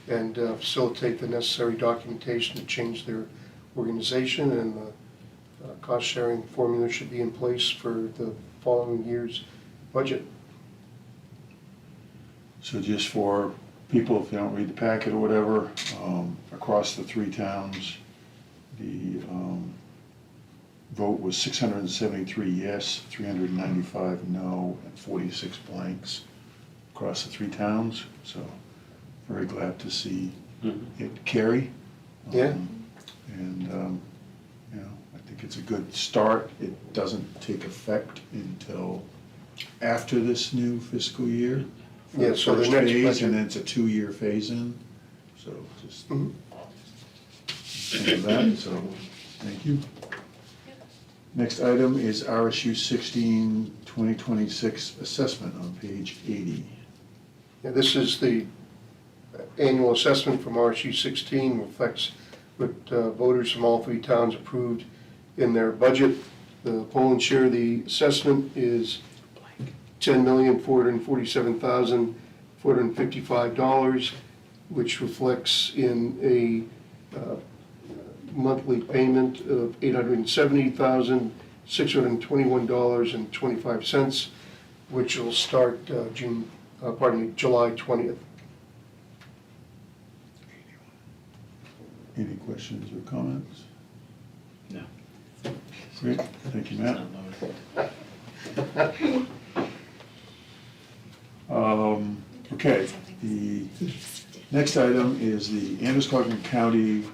and facilitate the necessary documentation to change their organization, and the cost-sharing formula should be in place for the following year's budget. So just for people, if they don't read the packet or whatever, across the 3 towns, the vote was 673 yes, 395 no, and 46 blanks across the 3 towns. So very glad to see it carry. Yeah. And, you know, I think it's a good start. It doesn't take effect until after this new fiscal year. For Yeah, so the first next phase, budget. and then it's a 2-year phase-in, so just Mhm. think of that, so, thank you. Next item is RSU 16 2026 assessment on page 80. Yeah, this is the annual assessment from RSU 16, reflects what voters from all 3 towns approved in their budget. The Poland share of the assessment is $10,447,455, which reflects in a monthly payment of $870,621.25, which will start July 20th. Any questions or comments? No. Great, thank you, Matt. Okay, the next item is the Androscoggin County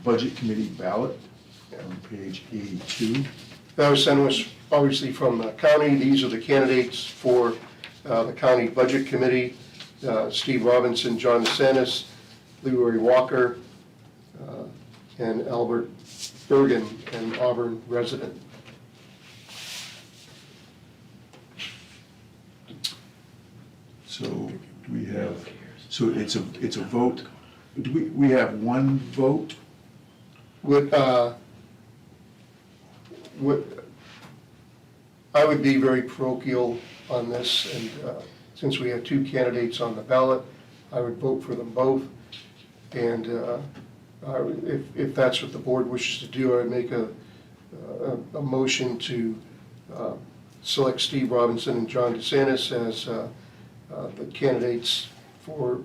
Budget Committee ballot on page 82. That was sent us, obviously, from the county. These are the candidates for the county budget committee. Steve Robinson, John DeSantis, Leroy Walker, and Albert Bergen, an Auburn resident. So do we have, so it's a vote, do we have one vote? I would be very parochial on this, and since we have 2 candidates on the ballot, I would vote for them both. And if that's what the board wishes to do, I would make a motion to select Steve Robinson and John DeSantis as the candidates for,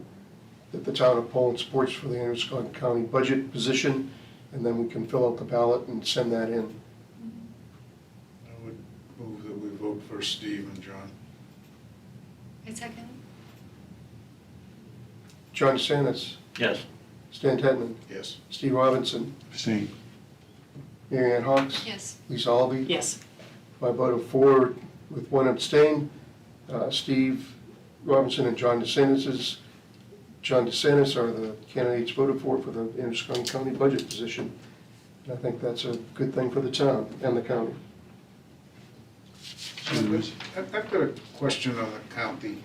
that the town of Poland supports for the Androscoggin County budget position, and then we can fill out the ballot and send that in. I would move that we vote for Steve and John. A second? John DeSantis, Yes. Stan Tedman, Yes. Steve Robinson, Same. Mary Ann Hawks, Yes. Lisa Albee. Yes. By a vote of 4 with 1 abstain, Steve Robinson and John DeSantis are the candidates voted for the Androscoggin County budget position. And I think that's a good thing for the town and the county. I've got a question on the county,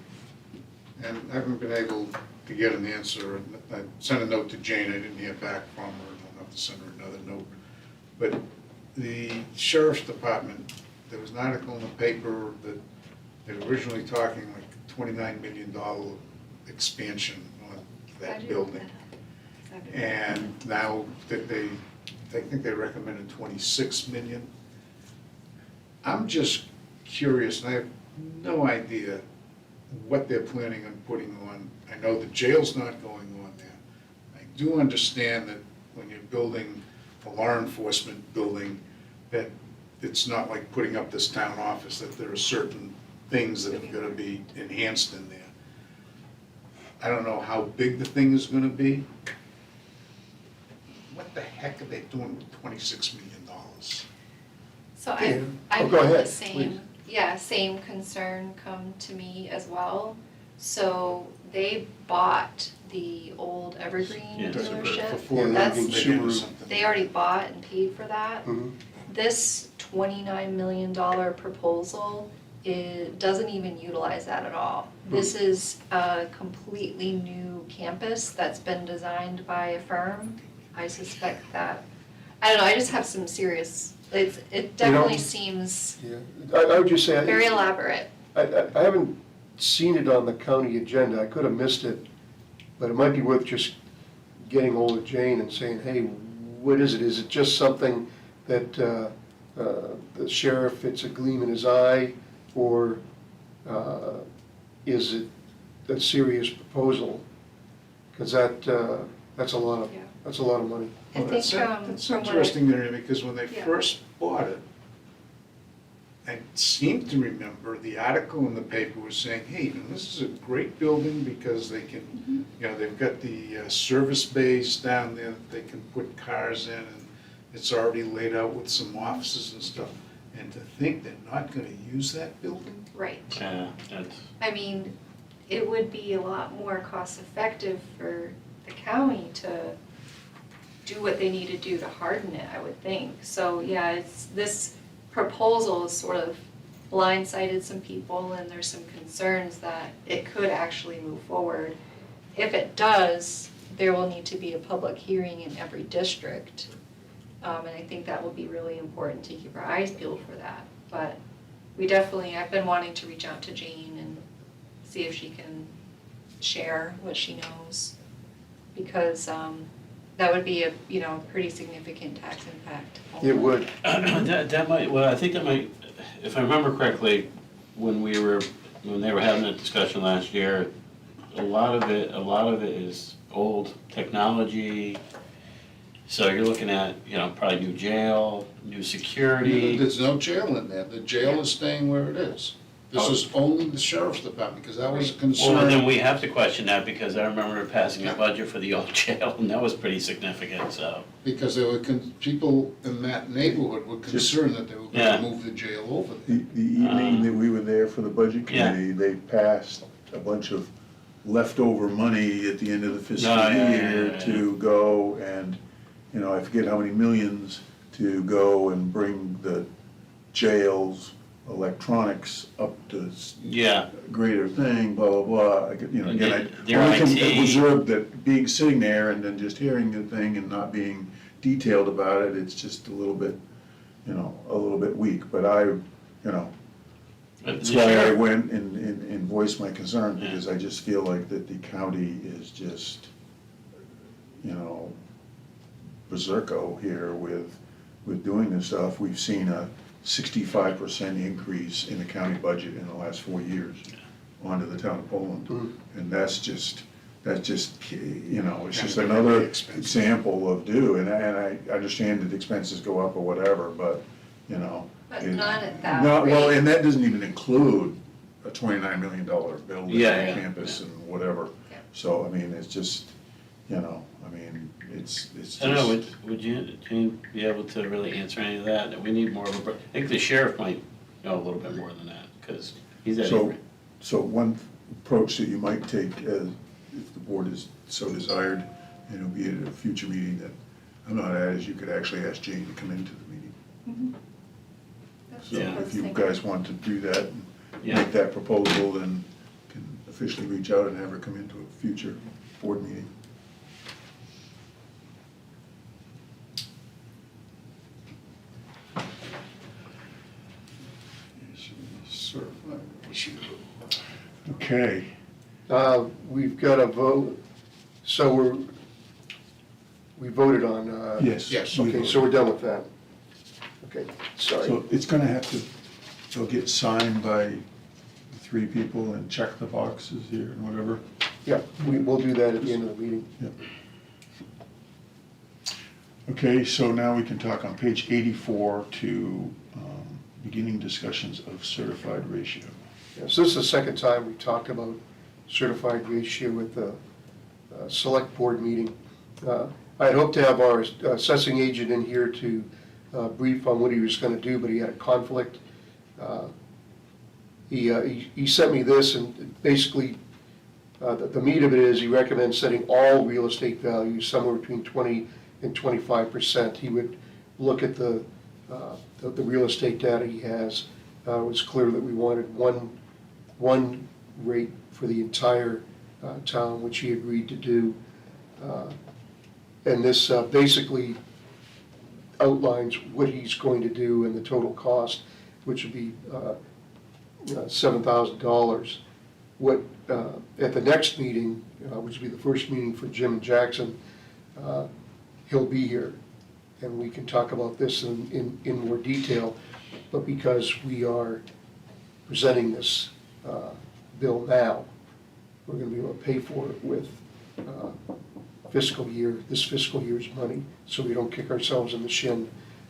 and I haven't been able to get an answer. I sent a note to Jane, I didn't hear back from her, I'll have to send her another note. But the sheriff's department, there was an article in the paper that they were originally talking like $29 million expansion on that building. And now that they think they recommended 26 million. I'm just curious, and I have no idea what they're planning on putting on. I know the jail's not going on there. I do understand that when you're building a law enforcement building, that it's not like putting up this town office, that there are certain things that have got to be enhanced in there. I don't know how big the thing is going to be. What the heck are they doing with $26 million? So Yeah. I Oh, go had the ahead, please. same concern come to me as well. So they bought the old Evergreen Yeah, super. dealership. For That's, Lincoln Maybe Subaru. something. they already bought and paid for that. Mhm. This $29 million proposal, it doesn't even utilize that at all. This is a completely new campus that's been designed by a firm. I suspect that, I don't know, I just have some serious, it definitely seems Yeah, I would just say, very elaborate. I haven't seen it on the county agenda, I could have missed it, but it might be worth just getting hold of Jane and saying, hey, what is it? Is it just something that the sheriff, it's a gleam in his eye, or is it a serious proposal? Because that's a lot of, Yeah. that's a lot of money. I Well, think that's from what I, interesting, Mary, because when they Yeah. first bought it, I seem to remember the article in the paper was saying, hey, you know, this is a great building because they can, you know, they've got the service bays down there that they can put cars in, and it's already laid out with some offices and stuff. And to think they're not gonna use that building? right. Yeah, that's, I mean, it would be a lot more cost effective for the county to do what they need to do to harden it, I would think. So, yeah, this proposal has sort of blindsided some people, and there's some concerns that it could actually move forward. If it does, there will need to be a public hearing in every district. And I think that will be really important to keep our eyes peeled for that. But I've been wanting to reach out to Jane and see if she can share what she knows. Because that would be a, pretty significant tax impact. It would. that might, well, I think that might, if I remember correctly, when they were having a discussion last year, a lot of it is old technology. So you're looking at, probably new jail, new security. There's no jail in there. The jail is staying where it is. This is only the sheriff's department, because that was a Well, then concern. we have to question that, because I remember passing a budget for the old jail, and that was pretty significant, so. Because there were, people in that neighborhood were concerned that they were Yeah. gonna move the jail over there. The evening that we were there for the budget Yeah. committee, they passed a bunch of leftover money at the end of the fiscal year to go and, I forget how many millions, to go and bring the jail's electronics up to Yeah, greater thing, blah, blah, blah. Again, I Their only can IT. observe that sitting there and then just hearing the thing and not being detailed about it, it's just a little bit weak. But But That's the why I sheriff- went and voiced my concern, Yeah. because I just feel like that the county is just, you know, berserko here with doing this stuff. We've seen a 65% increase in the county budget in the last 4 years onto the town of Poland. Mhm. And that's just, you know, it's just Kinda another expensive. example of and I understand that expenses go up or whatever, but, you know. But it- not at that Well, rate. and that doesn't even include a $29 million building, Yeah, yeah, campus and whatever. Yeah. So, I mean, it's just, you know, I mean, it's just. I don't know, would Jane be able to really answer any of that? We need more of a, I think the sheriff might know a little bit more than that, because he's at So, Avery. so one approach that you might take, if the board is so desired, and it'll be at a future meeting that I'm not at, is you could actually ask Jane to come into the meeting. That's So what I was if you thinking. guys want to do that, and Yeah. make that proposal, then can officially reach out and have her come into a future board meeting. Certified issue. Okay, We've got a vote, so we voted on. yes. Yes. we Okay, voted. so we're done with that. Okay, sorry. So it's gonna have to, it'll get signed by 3 people and check the boxes here and whatever. Yeah, we'll do that at the end of the meeting. Yep. Okay, so now we can talk on page 84 to beginning discussions of certified ratio. Yeah, so this is the second time we talked about certified ratio at the select board meeting. I had hoped to have our assessing agent in here to brief on what he was gonna do, but he had a conflict. He sent me this, and basically, the meat of it is, he recommends setting all real estate values somewhere between 20 and 25%. He would look at the real estate data he has. It was clear that we wanted one rate for the entire town, which he agreed to do. And this basically outlines what he's going to do and the total cost, which would be $7,000. What, at the next meeting, which will be the first meeting for Jim and Jackson, he'll be here, and we can talk about this in more detail. But because we are presenting this bill now, we're gonna be able to pay for it with this fiscal year's money, so we don't kick ourselves in the shin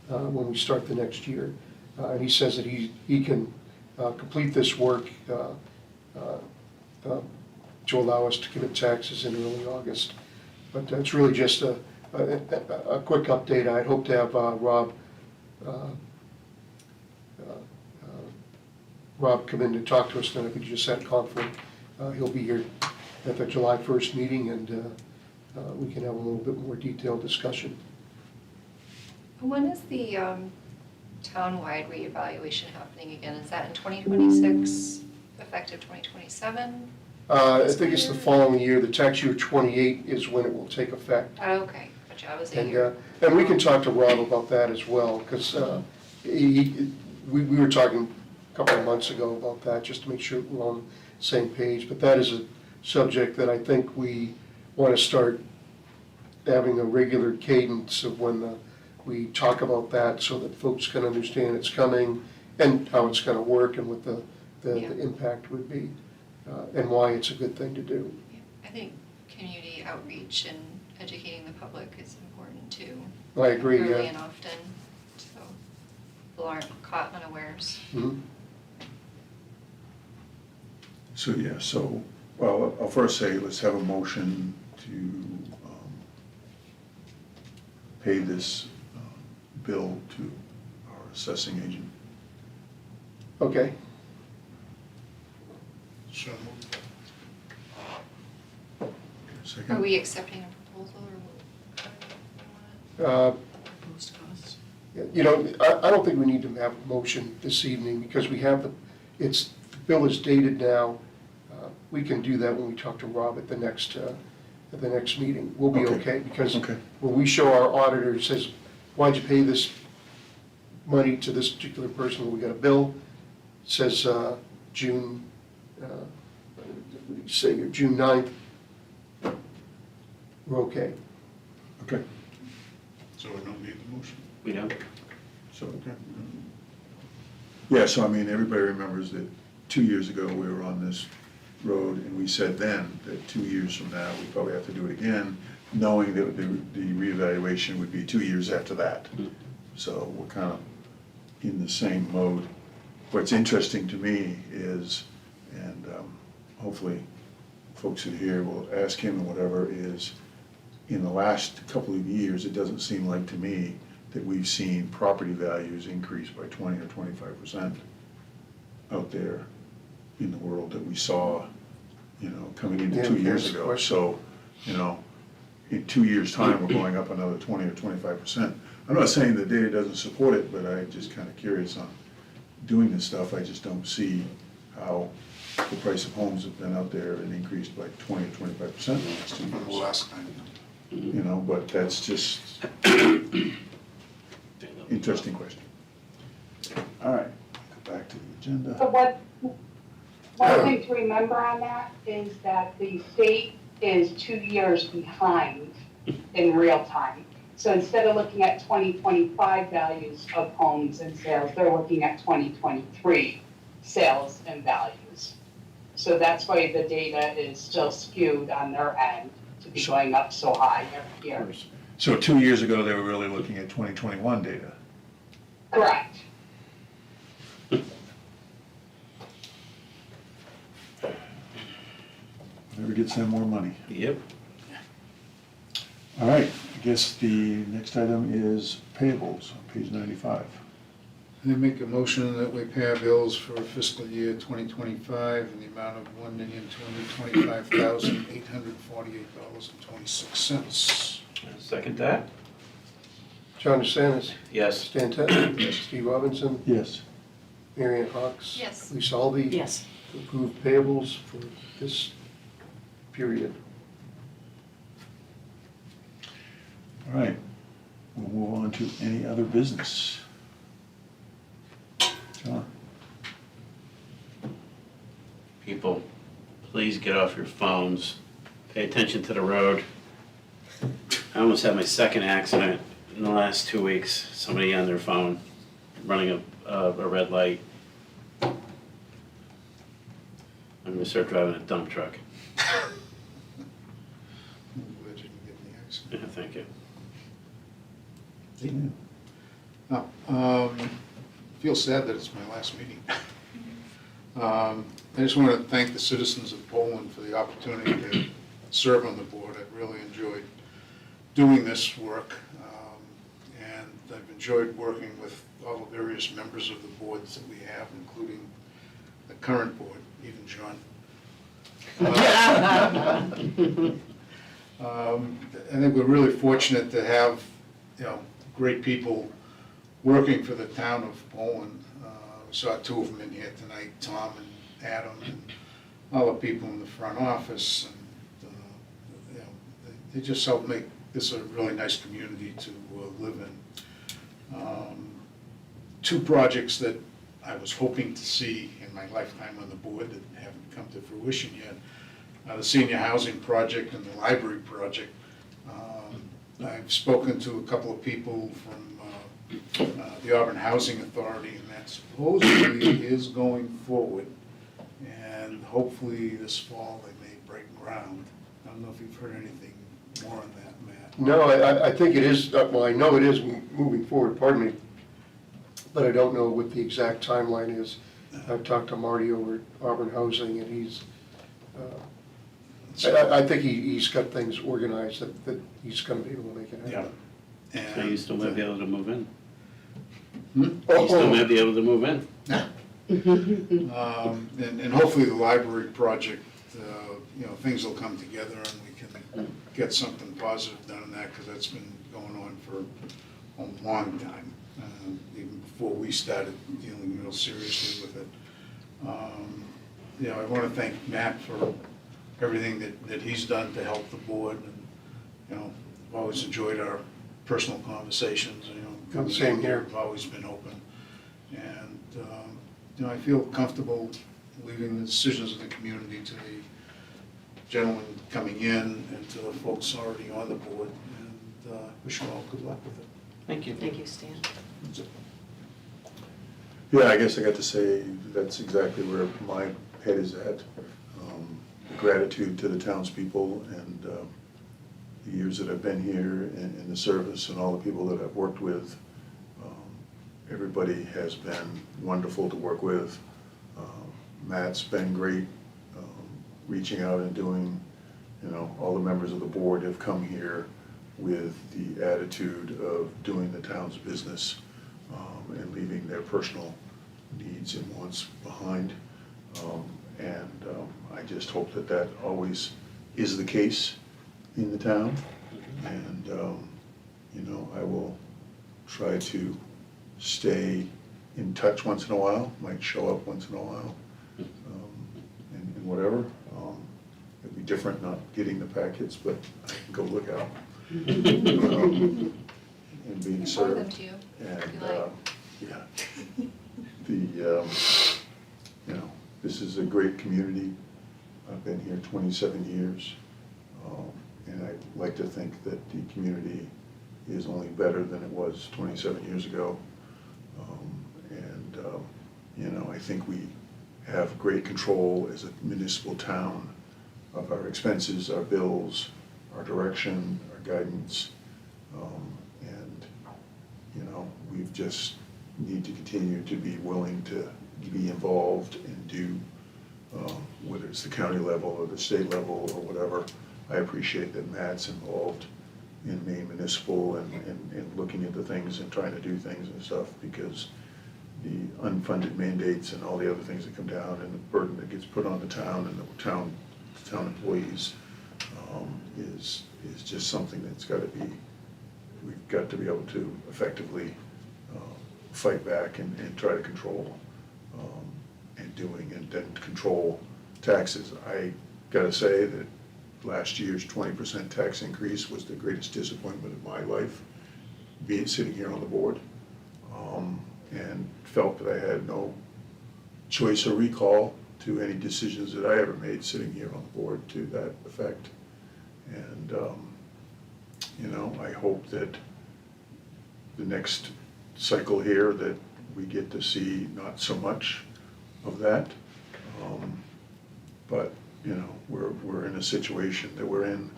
when we start the next year. And he says that he can complete this work to allow us to commit taxes in early August. But it's really just a quick update. I'd hope to have Rob come in to talk to us tonight, but he just had a conflict. He'll be here at the July 1st meeting, and we can have a little bit more detailed discussion. When is the town-wide reevaluation happening again? Is that in 2026, effective 2027? I think it's the following year, the tax year 28 is when it will take effect. Okay, gotcha, I was a And, year. and we can talk to Rob about that as well, because we were talking a couple of months ago about that, just to make sure we're on the same page. But that is a subject that I think we want to start having a regular cadence of when we talk about that, so that folks can understand it's coming and how it's going to work and what the Yeah. impact would be, and why it's a good thing to do. I think community outreach and educating the public is important too. I agree, Early yeah. and often, so people aren't caught unawares. Mhm. So, yeah, so, well, I'll first say, let's have a motion to pay this bill to our assessing agent. Okay. So moved. Second? Are we accepting a proposal or? Post costs. You know, I don't think we need to have a motion this evening, because we have the bill is dated now. We can do that when we talk to Rob at the next meeting. We'll be Okay. okay, because Okay. when we show our auditor, it says, why'd you pay this money to this particular person? Well, we got a bill, it says June, say your June 9th, we're okay. Okay, So we don't need the motion. We don't? so, okay. Yeah, so I mean, everybody remembers that 2 years ago, we were on this road, and we said then that 2 years from now, we probably have to do it again, knowing that the reevaluation would be 2 years after that. So we're kind of in the same mode. What's interesting to me is, and hopefully folks that are here will ask him or whatever, is in the last couple of years, it doesn't seem like to me that we've seen property values increase by 20 or 25% out there in the world that we saw, you know, coming into Yeah, 2 years that's the ago. question. So, you know, in 2 years' time, we're going up another 20 or 25%. I'm not saying the data doesn't support it, but I'm just kind of curious on doing this stuff. I just don't see how the price of homes have been out there and increased by 20 or 25% in the last 2 The years. last time. You know, but that's just interesting question. All right, go back to the agenda. So one thing to remember on that is that the state is 2 years behind in real time. So instead of looking at 2025 values of homes and sales, they're looking at 2023 sales and values. So that's why the data is still skewed on their end to be going up so high every year. So 2 years ago, they were really looking at 2021 data. Correct. Whoever gets them more money. Yep. All right, I guess the next item is payables on page 95. I make a motion that we pay our bills for fiscal year 2025 in the amount of $1,225,848.26. Second that? John DeSantis, Yes. Stan Teten, Steve Robinson, Yes. Marion Hawks. Yes. Lisa Alvey. Yes. Approve payables for this period. All right, we'll move on to any other business. John? People, please get off your phones. Pay attention to the road. I almost had my second accident in the last 2 weeks. Somebody on their phone running a red light. I'm gonna start driving a dump truck. I'm glad you didn't get in the accident. Yeah, thank you. Feel sad that it's my last meeting. I just want to thank the citizens of Poland for the opportunity to serve on the board. I've really enjoyed doing this work, and I've enjoyed working with all the various members of the boards that we have, including the current board, even John. I think we're really fortunate to have, you know, great people working for the town of Poland. We saw two of them in here tonight, Tom and Adam, and all the people in the front office. And you know, they just help make this a really nice community to live in. Two projects that I was hoping to see in my lifetime on the board that haven't come to fruition yet. The senior housing project and the library project. I've spoken to a couple of people from the Auburn Housing Authority, and that supposedly is going forward. And hopefully this fall they may break ground. I don't know if you've heard anything more on that, Matt. No, I think it is, well, I know it is moving forward, pardon me, but I don't know what the exact timeline is. I've talked to Marty over at Auburn Housing, and he's, I think he's got things organized that he's gonna be able to make it happen. So you still might be able to move in. Hmm? You still might be able to move in. And hopefully the library project, you know, things will come together and we can get something positive done in that, because that's been going on for a long time, even before we started dealing real seriously with it. You know, I want to thank Matt for everything that he's done to help the board, and, you know, I've always enjoyed our personal conversations, you know. coming Same in here. Have always been open, and, you know, I feel comfortable leaving the decisions of the community to the gentleman coming in and to the folks already on the board. And wish you all good luck with it. Thank you. Thank you, Stan. That's it. Yeah, I guess I got to say, that's exactly where my head is at. Gratitude to the townspeople and the years that I've been here and the service and all the people that I've worked with. Everybody has been wonderful to work with. Matt's been great, reaching out and doing, all the members of the board have come here with the attitude of doing the town's business and leaving their personal needs and wants behind. I just hope that that always is the case in the town. And, I will try to stay in touch once in a while, might show up once in a while, and whatever. It'd be different not getting the packets, but I can go look out. And being More than served. two, And, if you like. yeah, this is a great community. I've been here 27 years. And I like to think that the community is only better than it was 27 years ago. I think we have great control as a municipal town of our expenses, our bills, our direction, our guidance. We've just need to continue to be willing to be involved and do, whether it's the county level or the state level or whatever. I appreciate that Matt's involved in Maine Municipal and looking into things and trying to do things and stuff, because the unfunded mandates and all the other things that come down and the burden that gets put on the town and the town employees is just something that's got to be, we've got to be able to effectively fight back and try to control and then control taxes. I gotta say that last year's 20% tax increase was the greatest disappointment of my life, sitting here on the board, and felt that I had no choice or recall to any decisions that I ever made sitting here on the board to that effect. And, I hope that the next cycle here that we get to see not so much of that. But, we're in a situation that we're in.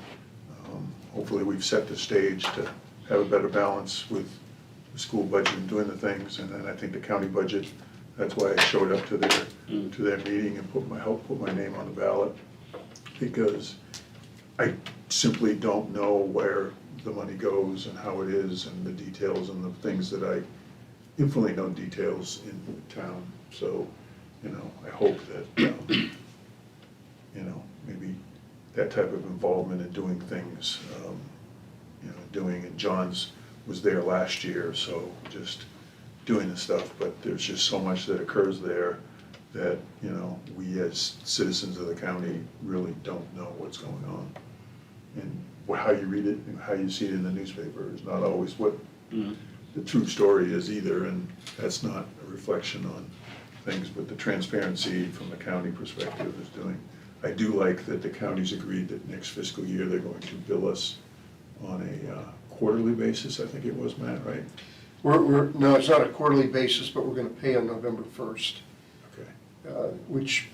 Hopefully we've set the stage to have a better balance with the school budget and doing the things. And then I think the county budget, that's why I showed up to their meeting and helped put my name on the ballot, because I simply don't know where the money goes and how it is and the details and the things that I infinitely know details in town. So, I hope that, maybe that type of involvement in doing things, and John's was there last year, so just doing the stuff, but there's just so much that occurs there that, we as citizens of the county really don't know what's going on. And how you read it and how you see it in the newspaper is not always what the true story is either, and that's not a reflection on things, but the transparency from the county perspective is doing. I do like that the county's agreed that next fiscal year they're going to bill us on a quarterly basis, I think it was, Matt, right? No, it's not a quarterly basis, but we're gonna pay on November 1st, Okay. which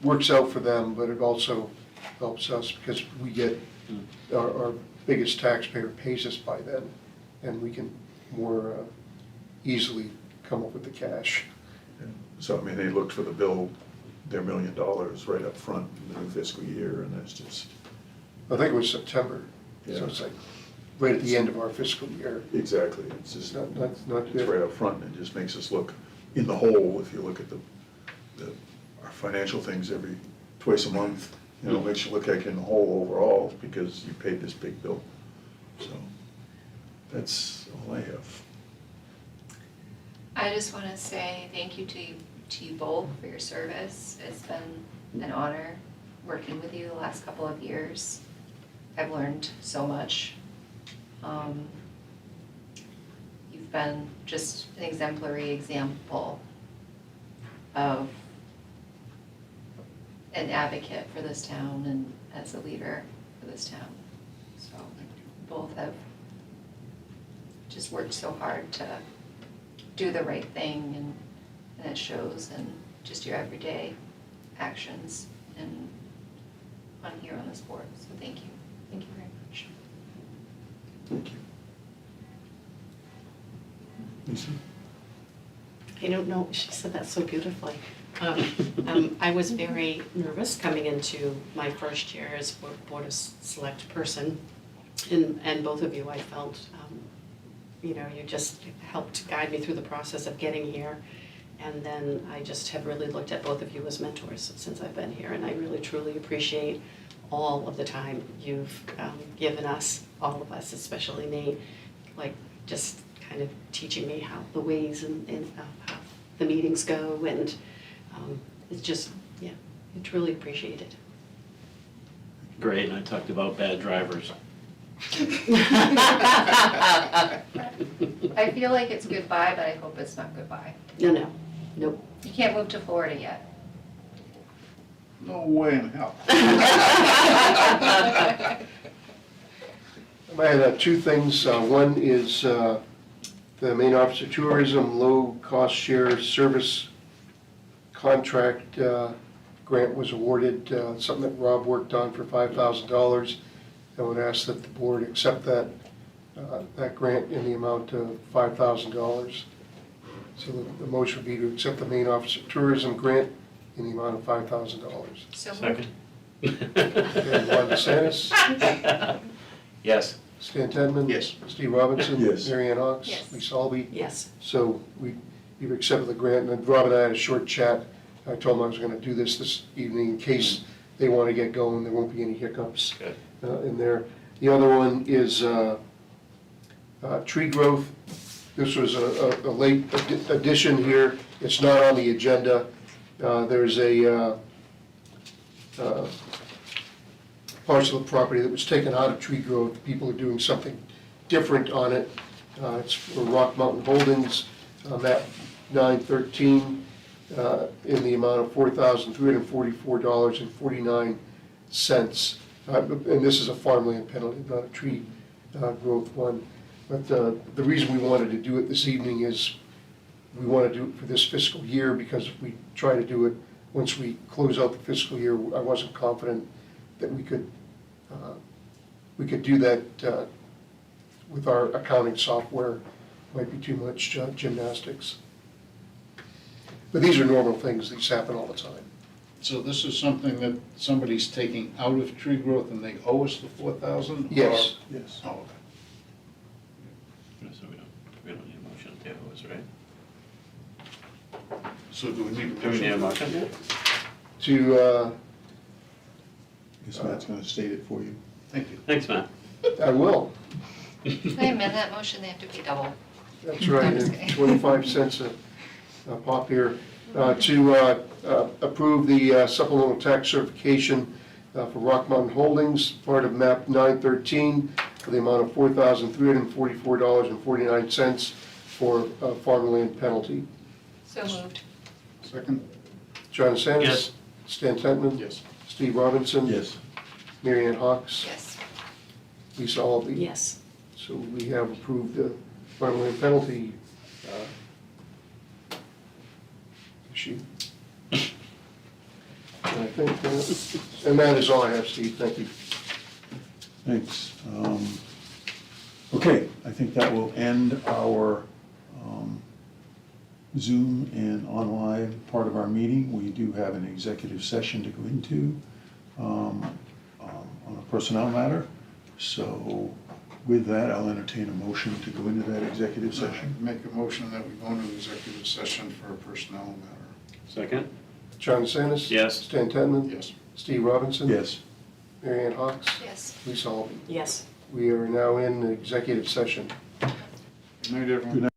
works out for them, but it also helps us because we get, our biggest taxpayer pays us by then, and we can more easily come up with the cash. So, they looked for the bill, their $1 million right up front in the new fiscal year, and that's just, I think it was September, so Yeah. it's like right at the end of our fiscal year. exactly, it's just, It's not it's good. right up front, and it just makes us look in the hole. If you look at our financial things twice a month, makes you look like in the hole overall, because you paid this big bill. So, that's all I have. I just want to say thank you to you both for your service. It's been an honor working with you the last couple of years. I've learned so much. You've been just an exemplary example of an advocate for this town and as a leader for this town. So both have just worked so hard to do the right thing, and it shows in just your everyday actions and on here on this board. So thank you. Thank you very much. Thank you. Lisa? I don't know, she said that so beautifully. I was very nervous coming into my first year as Board of Select person. And both of you, I felt, you just helped guide me through the process of getting here. And then I just have really looked at both of you as mentors since I've been here. And I really, truly appreciate all of the time you've given us, all of us, especially Nate, like just kind of teaching me how the ways and how the meetings go. And it's just, yeah, I truly appreciate it. Great, and I talked about bad drivers. I feel like it's goodbye, but I hope it's not goodbye. No, nope. You can't move to Florida yet. No way in hell. I had two things. One is the Maine Office of Tourism low-cost share service contract grant was awarded, something that Rob worked on for $5,000. I would ask that the board accept that grant in the amount of $5,000. So the motion would be to accept the Maine Office of Tourism grant in the amount of $5,000. So Second? Okay, Ron DeSantis, Yes. Stan Tedman? Yes. Steve Robinson? Yes. Mary Ann Hawks? Yes. Lisa Albee? Yes. So you've accepted the grant, and then Rob and I had a short chat. I told him I was gonna do this evening in case they wanna get going, there won't be any hiccups Good. in there. The other one is tree growth. This was a late addition here, it's not on the agenda. There's a parcel of property that was taken out of tree growth, people are doing something different on it. It's for Rock Mountain Holdings, map 913, in the amount of $4,344.49. And this is a farmland penalty, not a tree growth one. But the reason we wanted to do it this evening is we want to do it for this fiscal year, because if we try to do it once we close out the fiscal year, I wasn't confident that we could do that with our accounting software. Might be too much gymnastics. But these are normal things, these happen all the time. So this is something that somebody's taking out of tree growth and they owe us the 4,000? Yes. Yes. Oh, okay. So we don't need a motion to table this, right? So do we need a Do we need a motion? motion? To, I guess Matt's gonna state it for you. Thank you. Thanks, Matt. I will, Can I amend that motion? They have to be double. that's right, I'm just and kidding. 25 cents a pop here. To approve the supplemental tax certification for Rock Mountain Holdings, part of map 913, for the amount of $4,344.49 for farmland penalty. So moved. Second? John Sanders? Yes. Stan Tentman? Yes. Steve Robinson? Yes. Mary Ann Hawks? Yes. Lisa Albee? Yes. So we have approved the farmland penalty issue. And I think, and that is all I have, Steve, thank you. Thanks. Okay, I think that will end our Zoom and online part of our meeting. We do have an executive session to go into on a personnel matter. So with that, I'll entertain a motion to go into that executive session. Make a motion that we go into executive session for a personnel matter. Second? John Sanders? Yes. Stan Tedman? Yes. Steve Robinson? Yes. Mary Ann Hawks? Yes. Lisa Albee? Yes. We are now in executive session. Good night, everyone. Good night.